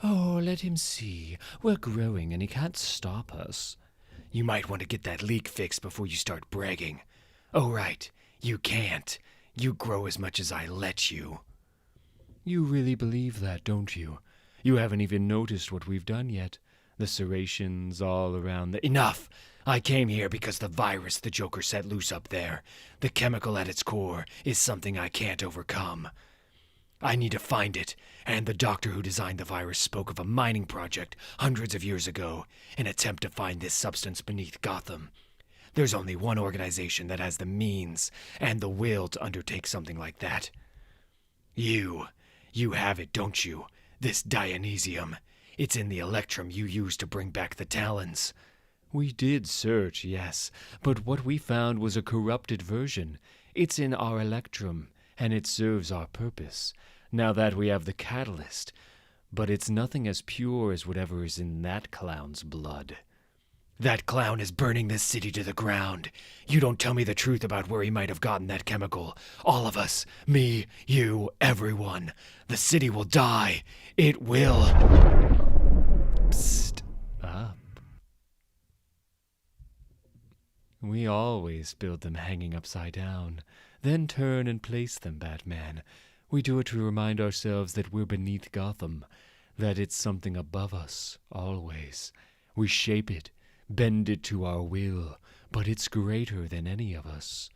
Oh, let him see. We're growing and he can't stop us. You might want to get that leak fixed before you start bragging. Oh, right, you can't. You grow as much as I let you. You really believe that, don't you? You haven't even noticed what we've done yet. The serrations all around the... Enough! I came here because the virus the Joker set loose up there, the chemical at its core, is something I can't overcome. I need to find it, and the doctor who designed the virus spoke of a mining project hundreds of years ago, an attempt to find this substance beneath Gotham. There's only one organization that has the means and the will to undertake something like that. You have it, don't you? This Dionesium. It's in the electrum you used to bring back the Talons. We did search, yes, but what we found was a corrupted version. It's in our electrum, and it serves our purpose, now that we have the catalyst. but it's nothing as pure as whatever is in that clown's blood. That clown is burning this city to the ground. You don't tell me the truth about where he might have gotten that chemical. All of us, me, you, everyone. The city will die. It will. Psst, up. We always build them hanging upside down, then turn and place them, Batman. We do it to remind ourselves that we're beneath Gotham, that it's something above us, always. We shape it, bend it to our will, but it's greater than any of us.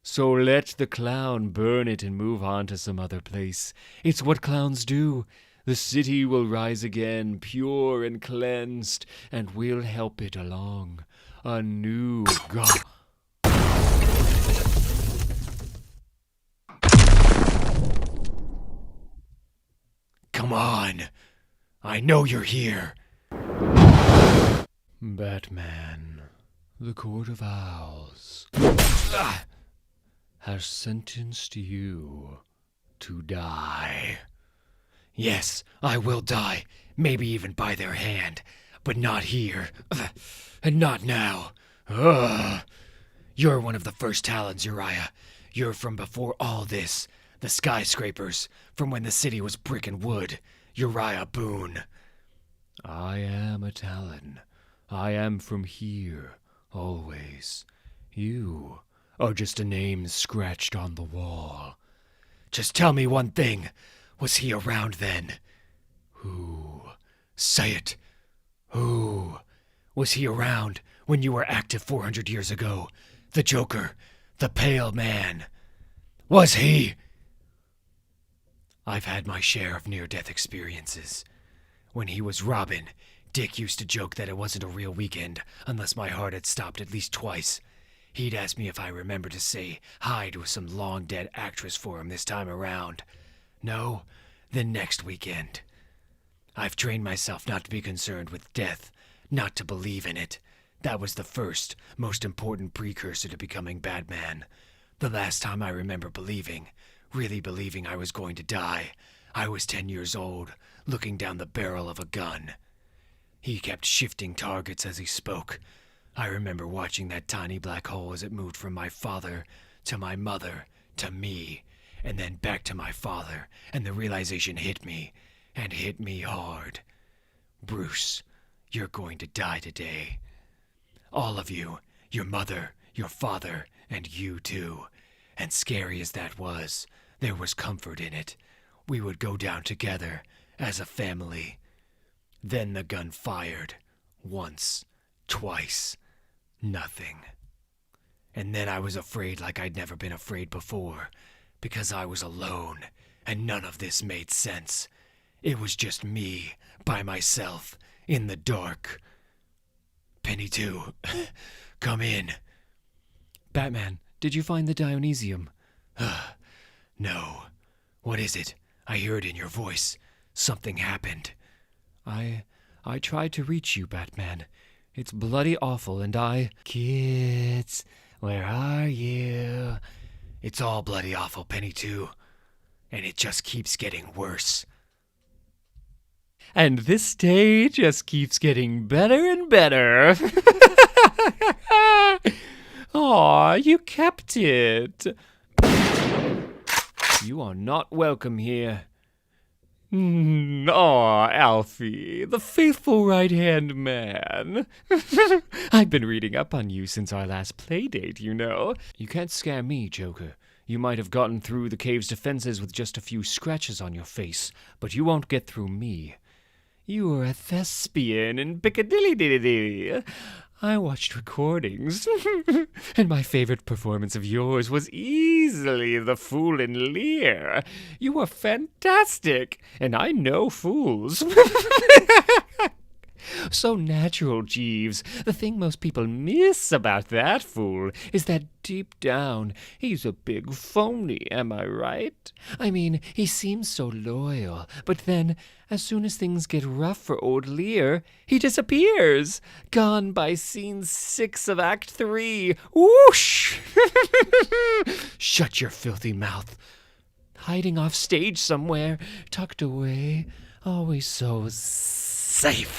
So let the clown burn it and move on to some other place. It's what clowns do. The city will rise again, pure and cleansed, and we'll help it along. A new God. Come on. I know you're here. Batman, the Court of Owls has sentenced you to die. Yes, I will die. Maybe even by their hand. But not here. And not now. You're one of the first Talons, Uriah. You're from before all this. The skyscrapers. From when the city was brick and wood. Uriah Boone. I am a Talon. I am from here, always. You are just a name scratched on the wall. Just tell me one thing. Was he around then? Who? Say it. Who? Was he around when you were active 400 years ago? The Joker. The Pale Man. Was he? I've had my share of near-death experiences. When he was Robin, Dick used to joke that it wasn't a real weekend unless my heart had stopped at least twice. He'd ask me if I remembered to say hi to some long-dead actress for him this time around. No, then next weekend. I've trained myself not to be concerned with death, not to believe in it. That was the first, most important precursor to becoming Batman. The last time I remember believing, really believing I was going to die, I was 10 years old, looking down the barrel of a gun. He kept shifting targets as he spoke. I remember watching that tiny black hole as it moved from my father to my mother to me, and then back to my father, and the realization hit me, and hit me hard. Bruce, you're going to die today. All of you, your mother, your father, and you too. And scary as that was, there was comfort in it. We would go down together, as a family. Then the gun fired. Once. Twice. Nothing. And then I was afraid like I'd never been afraid before, because I was alone, and none of this made sense. It was just me, by myself, in the dark. Penny too. Come in. Batman, did you find the Dionesium? No. What is it? I hear it in your voice. Something happened. I tried to reach you, Batman. It's bloody awful, and I... Kids, where are you? It's all bloody awful, Penny too. And it just keeps getting worse. And this day just keeps getting better and better. Aw, you kept it. You are not welcome here. Aw, Alfie, the faithful right-hand man. I've been reading up on you since our last playdate, you know. You can't scare me, Joker. You might have gotten through the cave's defenses with just a few scratches on your face, but you won't get through me. You were a thespian in Piccadilly. I watched recordings, and my favorite performance of yours was easily the Fool in Lear. You were fantastic, and I know fools. So natural, Jeeves. The thing most people miss about that fool is that deep down, he's a big phony, am I right? I mean, he seems so loyal, but then, as soon as things get rough for old Lear, he disappears. Gone by scene 6 of Act 3. Whoosh! Shut your filthy mouth. Hiding off stage somewhere, tucked away, Always so safe.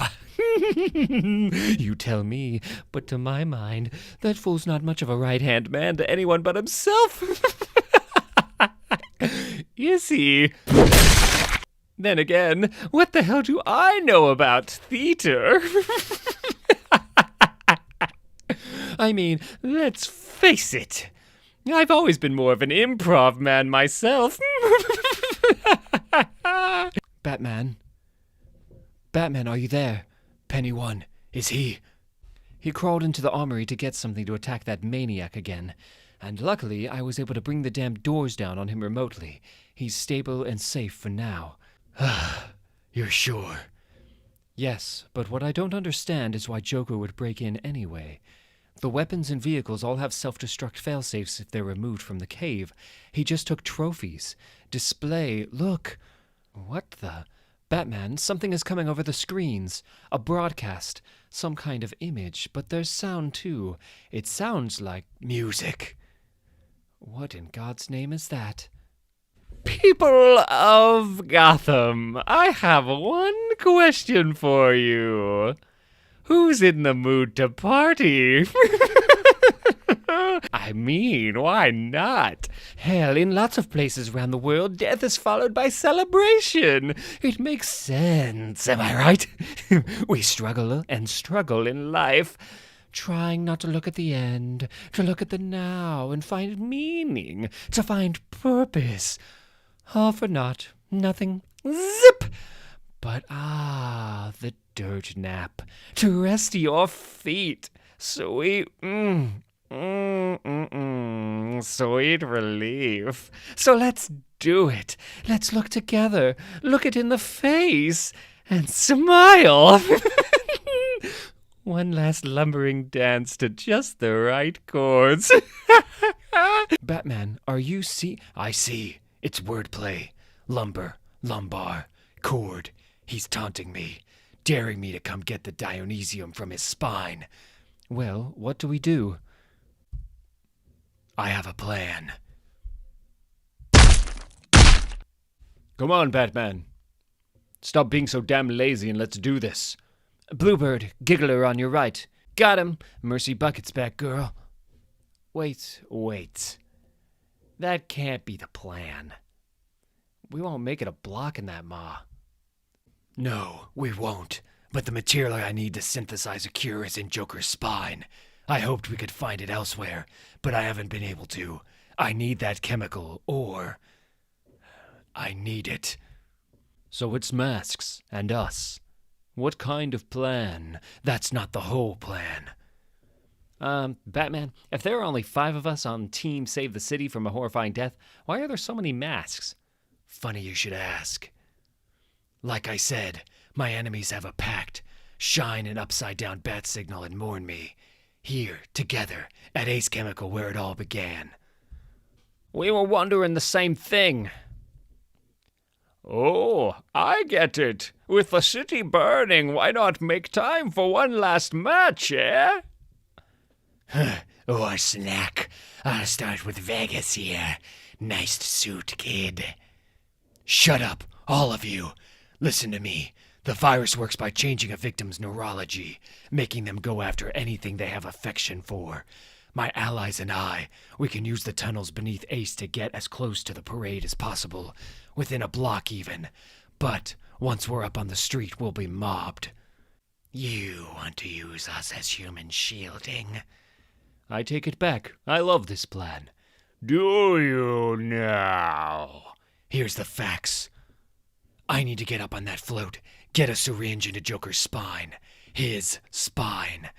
You tell me, but to my mind, that fool's not much of a right-hand man to anyone but himself. Is he? Then again, what the hell do I know about theater? I mean, let's face it. I've always been more of an improv man myself. Batman? Batman, are you there? Penny One, is he? He crawled into the armory to get something to attack that maniac again. And luckily, I was able to bring the damn doors down on him remotely. He's stable and safe for now. You're sure? Yes, but what I don't understand is why Joker would break in anyway. The weapons and vehicles all have self-destruct failsafes if they're removed from the cave. He just took trophies. Display, look. What the? Batman, something is coming over the screens. A broadcast. Some kind of image, but there's sound too. It sounds like music. What in God's name is that? People of Gotham, I have one question for you. Who's in the mood to party? I mean, why not? Hell, in lots of places around the world, death is followed by celebration. It makes sense, am I right? We struggle and struggle in life, trying not to look at the end, to look at the now and find meaning, to find purpose. All for naught, nothing, zip! But the dirt nap, to rest your feet. Sweet, sweet relief. So let's do it. Let's look together, look it in the face, and smile. One last lumbering dance to just the right chords. Batman, are you I see. It's wordplay. Lumber, lumbar, cord. He's taunting me, daring me to come get the Dionesium from his spine. Well, what do we do? I have a plan. Come on, Batman. Stop being so damn lazy and let's do this. Bluebird, Giggler on your right. Got him. Mercy Bucket's back, girl. Wait. That can't be the plan. We won't make it a block in that maw. No, we won't. But the material I need to synthesize a cure is in Joker's spine. I hoped we could find it elsewhere, but I haven't been able to. I need that chemical, or I need it. So it's masks and us. What kind of plan? That's not the whole plan. Batman, if there are only 5 of us on Team Save the City from a horrifying death, why are there so many masks? Funny you should ask. Like I said, my enemies have a pact. Shine an upside-down bat signal and mourn me. Here, together, at Ace Chemical where it all began. We were wondering the same thing. Oh, I get it. With the city burning, why not make time for one last match, eh? Or snack. I'll start with Vegas here. Nice suit, kid. Shut up, all of you. Listen to me. The virus works by changing a victim's neurology, making them go after anything they have affection for. My allies and we can use the tunnels beneath Ace to get as close to the parade as possible, within a block even. But once we're up on the street, we'll be mobbed. You want to use us as human shielding? I take it back. I love this plan. Do you now? Here's the facts. I need to get up on that float, get a syringe into Joker's spine. His spine.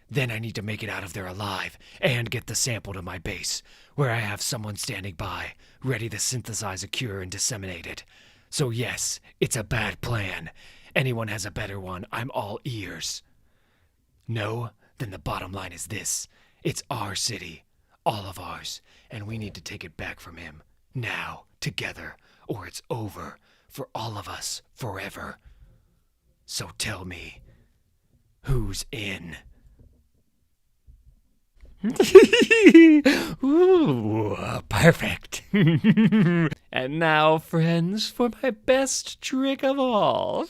Then I need to make it out of there alive, and get the sample to my base, where I have someone standing by, ready to synthesize a cure and disseminate it. So yes, it's a bad plan. Anyone has a better one, I'm all ears. No? Then the bottom line is this. It's our city. All of ours. And we need to take it back from him. Now. Together. Or it's over. For all of us. Forever. So tell me. Who's in? Ooh, perfect. And now, friends, for my best trick of all.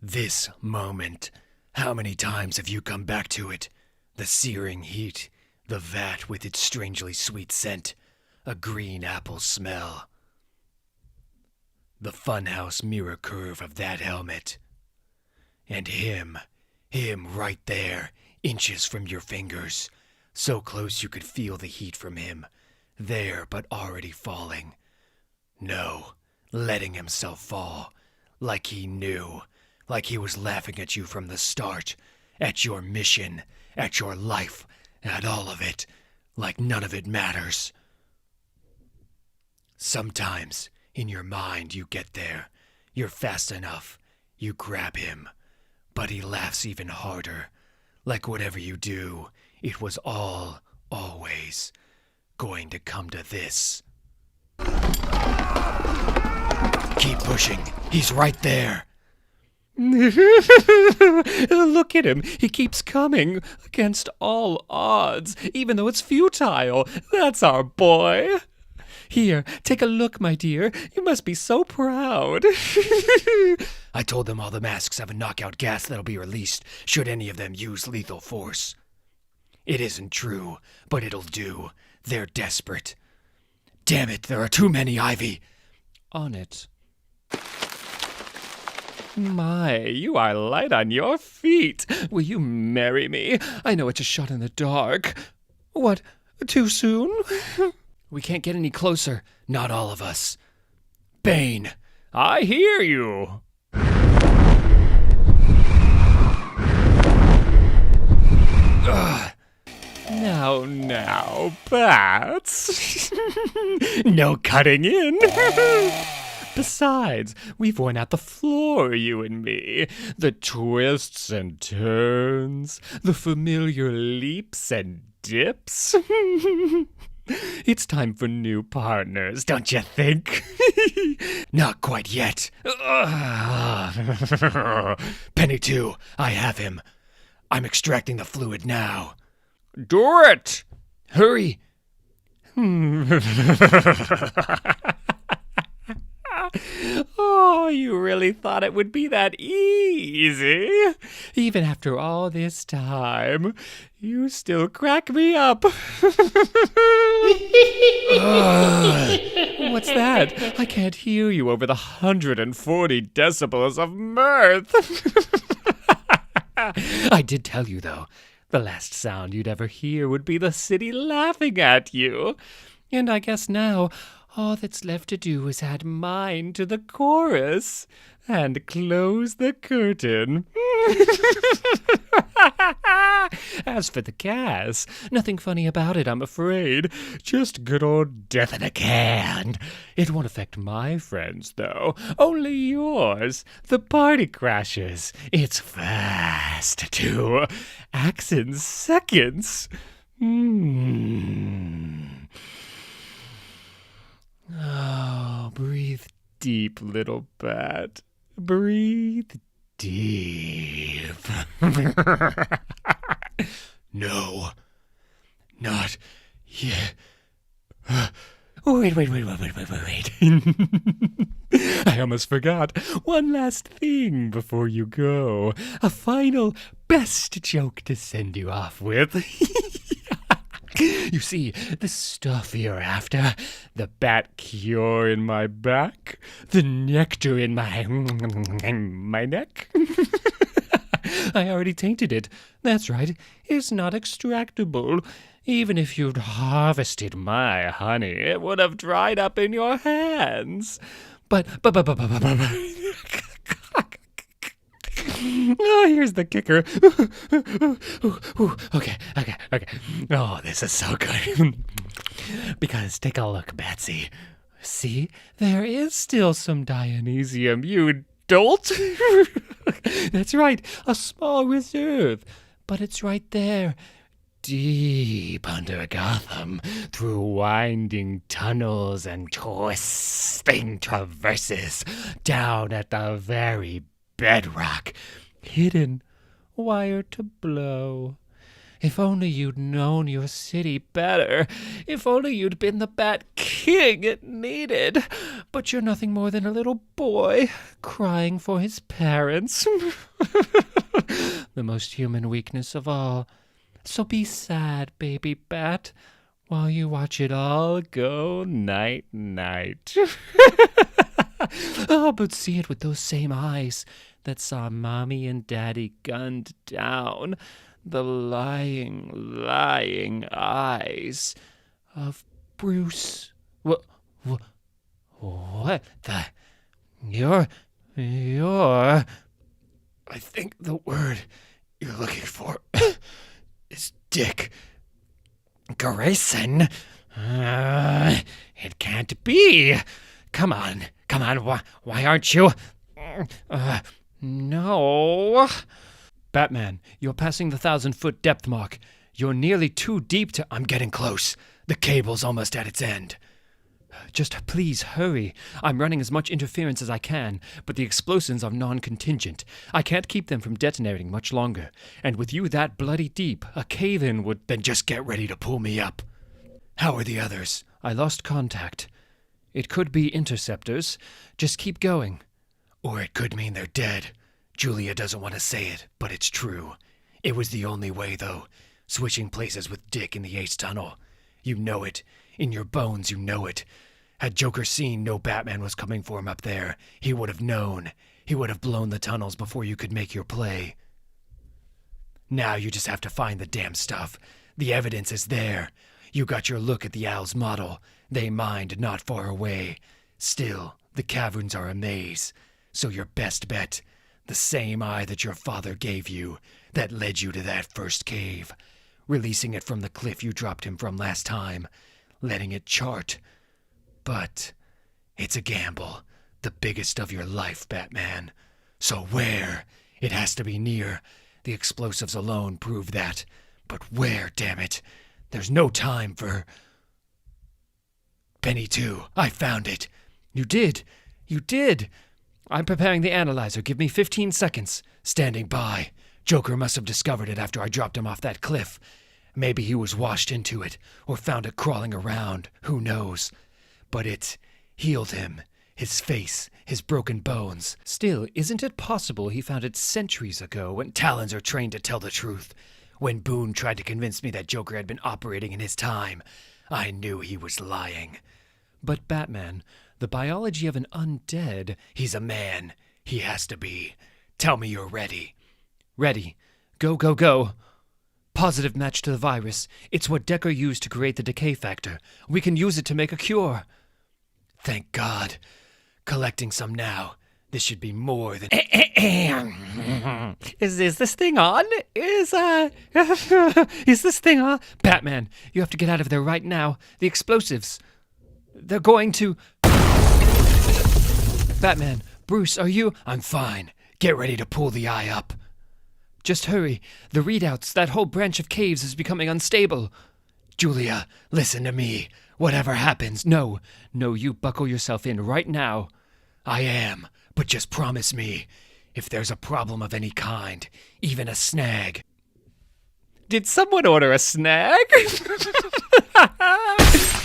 This moment. How many times have you come back to it? The searing heat, the vat with its strangely sweet scent, a green apple smell. The funhouse mirror curve of that helmet. And him right there, inches from your fingers, so close you could feel the heat from him, there but already falling. No, letting himself fall, like he knew, like he was laughing at you from the start, at your mission, at your life, at all of it, like none of it matters. Sometimes, in your mind, you get there, you're fast enough, you grab him, but he laughs even harder, like whatever you do, it was all, always, going to come to this. Keep pushing, he's right there. Look at him. He keeps coming against all odds, even though it's futile. That's our boy. Here, take a look, my dear. You must be so proud. I told them all the masks have a knockout gas that'll be released should any of them use lethal force. It isn't true, but it'll do. They're desperate. Damn it, there are too many, Ivy. On it. My, you are light on your feet. Will you marry me? I know it's a shot in the dark. What, too soon? We can't get any closer. Not all of us. Bane. I hear you. Ugh. Now, bats. No cutting in. Besides, we've worn out the floor, you and me. The twists and turns, the familiar leaps and dips. It's time for new partners, don't you think? Not quite yet. Penny 2, I have him. I'm extracting the fluid now. Do it! Hurry! Oh, you really thought it would be that easy? Even after all this time, you still crack me up. What's that? I can't hear you over the 140 decibels of mirth. I did tell you, though, the last sound you'd ever hear would be the city laughing at you. And I guess now all that's left to do is add mine to the chorus and close the curtain. As for the gas, nothing funny about it, I'm afraid. Just good old death in a can. It won't affect my friends, though. Only yours. The party crashes. It's fast, too. Acts in seconds. Oh, breathe deep, little bat. Breathe deep. No. Not yet. Wait. I almost forgot. One last thing before you go. A final best joke to send you off with. You see, the stuff you're after, the bat cure in my back, the nectar in my neck. I already tainted it. That's right, it's not extractable. Even if you'd harvested my honey, it would have dried up in your hands. But. Oh, here's the kicker. Okay. Oh, this is so good. Because take a look, Betsy. See, there is still some Dionesium, you dolt. That's right, a small reserve. But it's right there, deep under Gotham, through winding tunnels and twisting traverses, down at the very bedrock, hidden, wire to blow. If only you'd known your city better. If only you'd been the Bat King it needed. But you're nothing more than a little boy crying for his parents. The most human weakness of all. So be sad, baby Bat, while you watch it all go night-night. Oh, but see it with those same eyes that saw Mommy and Daddy gunned down. The lying eyes of Bruce. What the? You're... I think the word you're looking for is dick. Grayson? It can't be. Come on. Why aren't you? No. Batman, you're passing the 1,000-foot depth mark. You're nearly too deep to... I'm getting close. The cable's almost at its end. Just please hurry. I'm running as much interference as I can, but the explosives are non-contingent. I can't keep them from detonating much longer. And with you that bloody deep, a cave-in would... Then just get ready to pull me up. How are the others? I lost contact. It could be interceptors. Just keep going. Or it could mean they're dead. Julia doesn't want to say it, but it's true. It was the only way, though. Switching places with Dick in the Ace Tunnel. You know it. In your bones, you know it. Had Joker seen no Batman was coming for him up there, he would have known. He would have blown the tunnels before you could make your play. Now you just have to find the damn stuff. The evidence is there. You got your look at the Owl's model. They mined not far away. Still, the caverns are a maze. So your best bet, the same eye that your father gave you, that led you to that first cave. Releasing it from the cliff you dropped him from last time. Letting it chart. But it's a gamble. The biggest of your life, Batman. So where? It has to be near. The explosives alone prove that. But where, damn it? There's no time for... Penny 2. I found it. You did. I'm preparing the analyzer. Give me 15 seconds. Standing by. Joker must have discovered it after I dropped him off that cliff. Maybe he was washed into it, or found it crawling around. Who knows? But it healed him. His face, his broken bones. Still, isn't it possible he found it centuries ago when... Talons are trained to tell the truth. When Boone tried to convince me that Joker had been operating in his time, I knew he was lying. But Batman, the biology of an undead... He's a man. He has to be. Tell me you're ready. Ready. Go. Positive match to the virus. It's what Decker used to create the decay factor. We can use it to make a cure. Thank God. Collecting some now. This should be more than... Is this thing on? Is this thing on? Batman, you have to get out of there right now. The explosives. They're going to... Batman, Bruce, are you... I'm fine. Get ready to pull the eye up. Just hurry. The readouts, that whole branch of caves is becoming unstable. Julia, listen to me. Whatever happens... No, you buckle yourself in right now. I am, but just promise me, if there's a problem of any kind, even a snag... Did someone order a snag?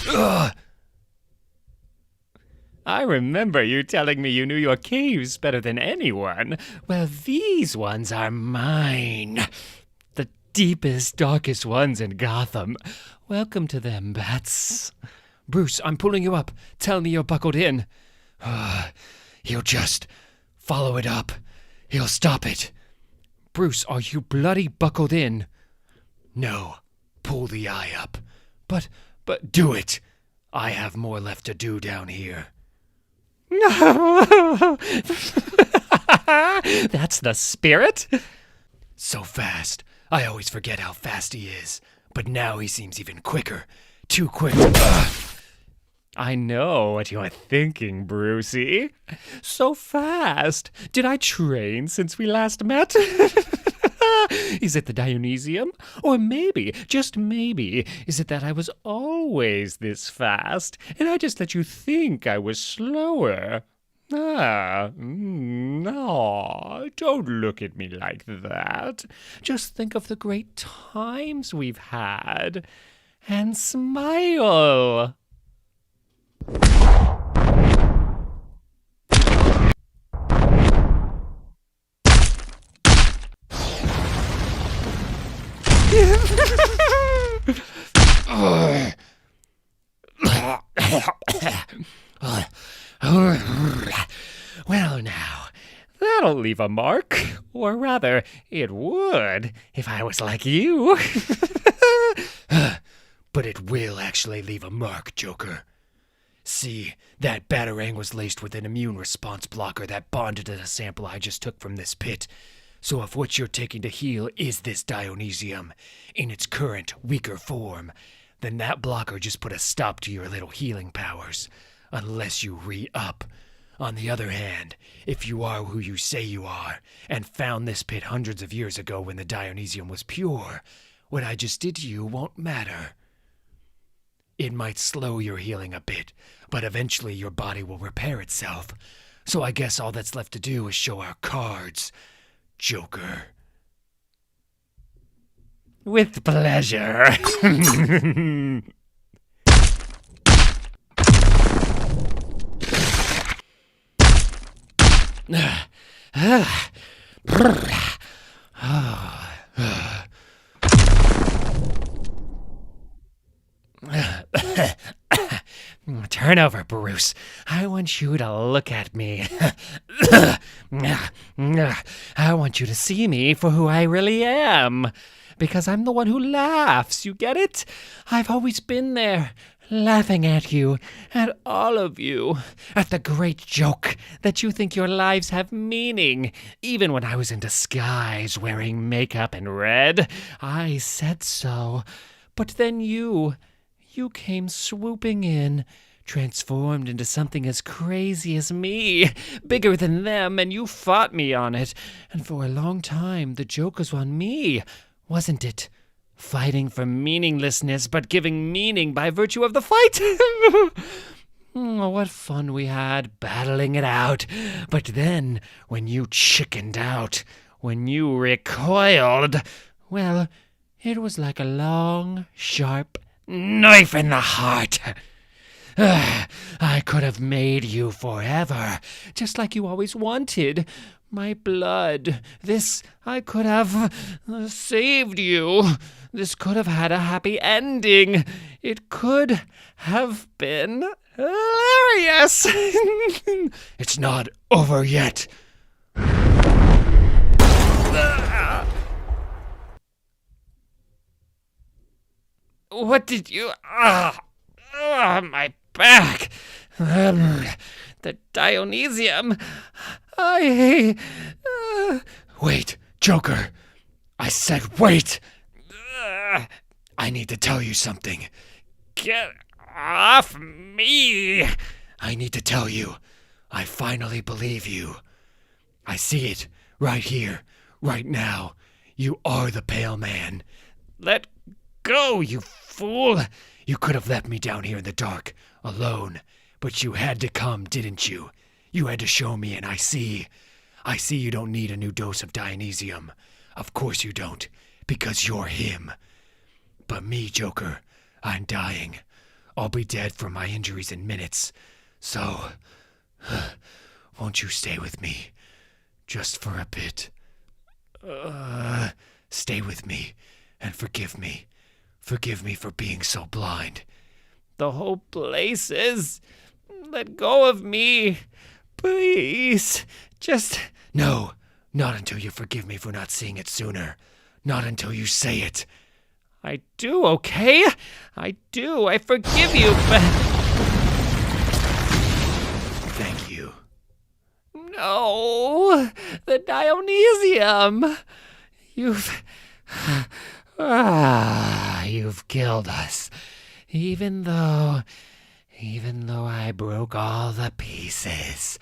Ugh. I remember you telling me you knew your caves better than anyone. Well, these ones are mine. The deepest, darkest ones in Gotham. Welcome to them, Bats. Bruce, I'm pulling you up. Tell me you're buckled in. He'll just follow it up. He'll stop it. Bruce, are you bloody buckled in? No. Pull the eye up. But do it. I have more left to do down here. No! That's the spirit? So fast. I always forget how fast he is. But now he seems even quicker. Too quick. I know what you're thinking, Brucey. So fast. Did I train since we last met? Is it the Dionesium? Or maybe, just maybe, is it that I was always this fast, and I just let you think I was slower? No, don't look at me like that. Just think of the great times we've had. And smile. Well, now, that'll leave a mark. Or rather, it would if I was like you. But it will actually leave a mark, Joker. See, that batarang was laced with an immune response blocker that bonded to the sample I just took from this pit. So if what you're taking to heal is this Dionesium, in its current, weaker form, then that blocker just put a stop to your little healing powers. Unless you re-up. On the other hand, if you are who you say you are, and found this pit hundreds of years ago when the Dionesium was pure, what I just did to you won't matter. It might slow your healing a bit, but eventually your body will repair itself. So I guess all that's left to do is show our cards, Joker. With pleasure. Turn over, Bruce. I want you to look at me. I want you to see me for who I really am. Because I'm the one who laughs, you get it? I've always been there, laughing at you, at all of you, at the great joke that you think your lives have meaning. Even when I was in disguise, wearing makeup and red, I said so. But then you came swooping in, transformed into something as crazy as me, bigger than them, and you fought me on it. And for a long time, the joke was on me, wasn't it? Fighting for meaninglessness, but giving meaning by virtue of the fight. Oh, what fun we had battling it out. But then, when you chickened out, when you recoiled, well, it was like a long, sharp knife in the heart. I could have made you forever, just like you always wanted. My blood. This, I could have saved you. This could have had a happy ending. It could have been hilarious. It's not over yet. What did you... my back. The Dionesium. Wait, Joker. I said wait. I need to tell you something. Get off me. I need to tell you. I finally believe you. I see it. Right here. Right now. You are the Pale Man. Let go, you fool. You could have left me down here in the dark, alone. But you had to come, didn't you? You had to show me, and I see. I see you don't need a new dose of Dionesium. Of course you don't, because you're him. But me, Joker, I'm dying. I'll be dead from my injuries in minutes. So, won't you stay with me? Just for a bit. Stay with me, and forgive me. Forgive me for being so blind. The whole place is... Let go of me. Please. Just... No, not until you forgive me for not seeing it sooner. Not until you say it. I do, okay? I do. I forgive you, but... Thank you. No. The Dionesium. You've killed us. Even though I broke all the pieces.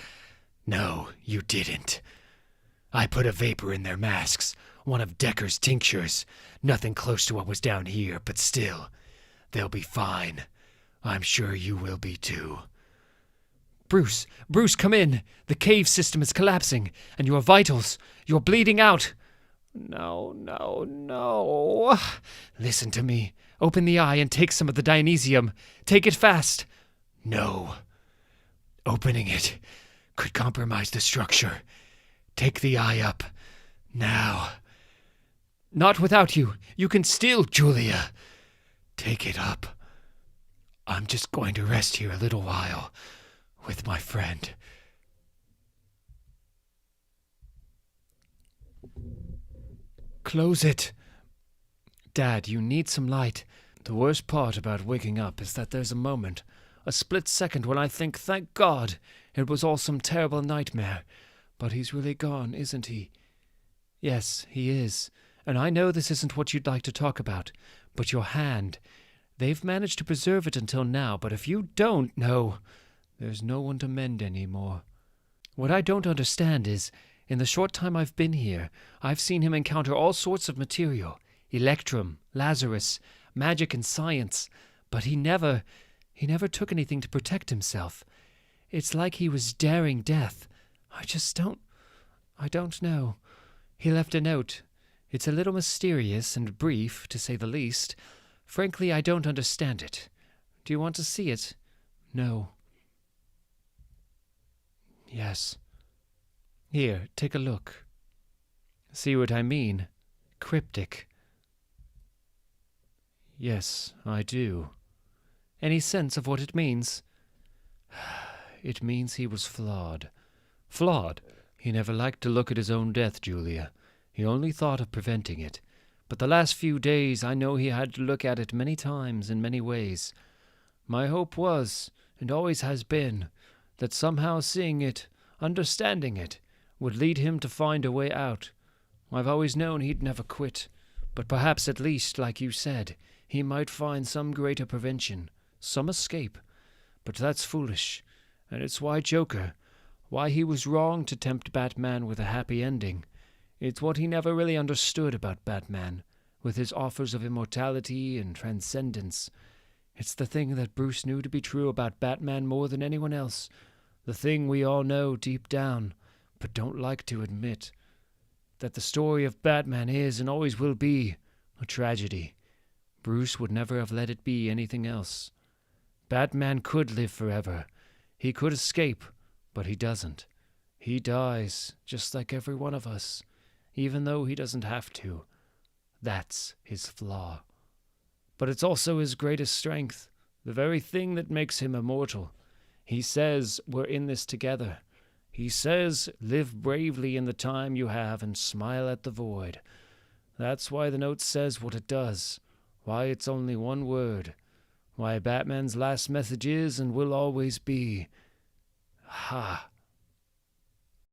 No, you didn't. I put a vapor in their masks, one of Decker's tinctures. Nothing close to what was down here, but still, they'll be fine. I'm sure you will be too. Bruce, come in. The cave system is collapsing, and your vitals, you're bleeding out. No. Listen to me. Open the eye and take some of the Dionesium. Take it fast. No. Opening it could compromise the structure. Take the eye up. Now. Not without you. You can still... Julia, take it up. I'm just going to rest here a little while with my friend. Close it. Dad, you need some light. The worst part about waking up is that there's a moment, a split second when I think, thank God, it was all some terrible nightmare. But he's really gone, isn't he? Yes, he is. And I know this isn't what you'd like to talk about, but your hand, they've managed to preserve it until now, but if you don't know, there's no one to mend anymore. What I don't understand is, in the short time I've been here, I've seen him encounter all sorts of material, Electrum, Lazarus, magic and science, but he never took anything to protect himself. It's like he was daring death. I don't know. He left a note. It's a little mysterious and brief, to say the least. Frankly, I don't understand it. Do you want to see it? No. Yes. Here, take a look. See what I mean? Cryptic. Yes, I do. Any sense of what it means? It means he was flawed. Flawed? He never liked to look at his own death, Julia. He only thought of preventing it. But the last few days I know he had to look at it many times in many ways. My hope was, and always has been, that somehow seeing it, understanding it, would lead him to find a way out. I've always known he'd never quit, but perhaps at least, like you said, he might find some greater prevention, some escape. But that's foolish, and it's why why he was wrong to tempt Batman with a happy ending. It's what he never really understood about Batman, with his offers of immortality and transcendence. It's the thing that Bruce knew to be true about Batman more than anyone else, the thing we all know deep down, but don't like to admit, that the story of Batman is and always will be a tragedy. Bruce would never have let it be anything else. Batman could live forever. He could escape, but he doesn't. He dies, just like every one of us, even though he doesn't have to. That's his flaw. But it's also his greatest strength, the very thing that makes him immortal. He says we're in this together. He says, live bravely in the time you have and smile at the void. That's why the note says what it does, why it's only one word, why Batman's last message is and will always be, ha.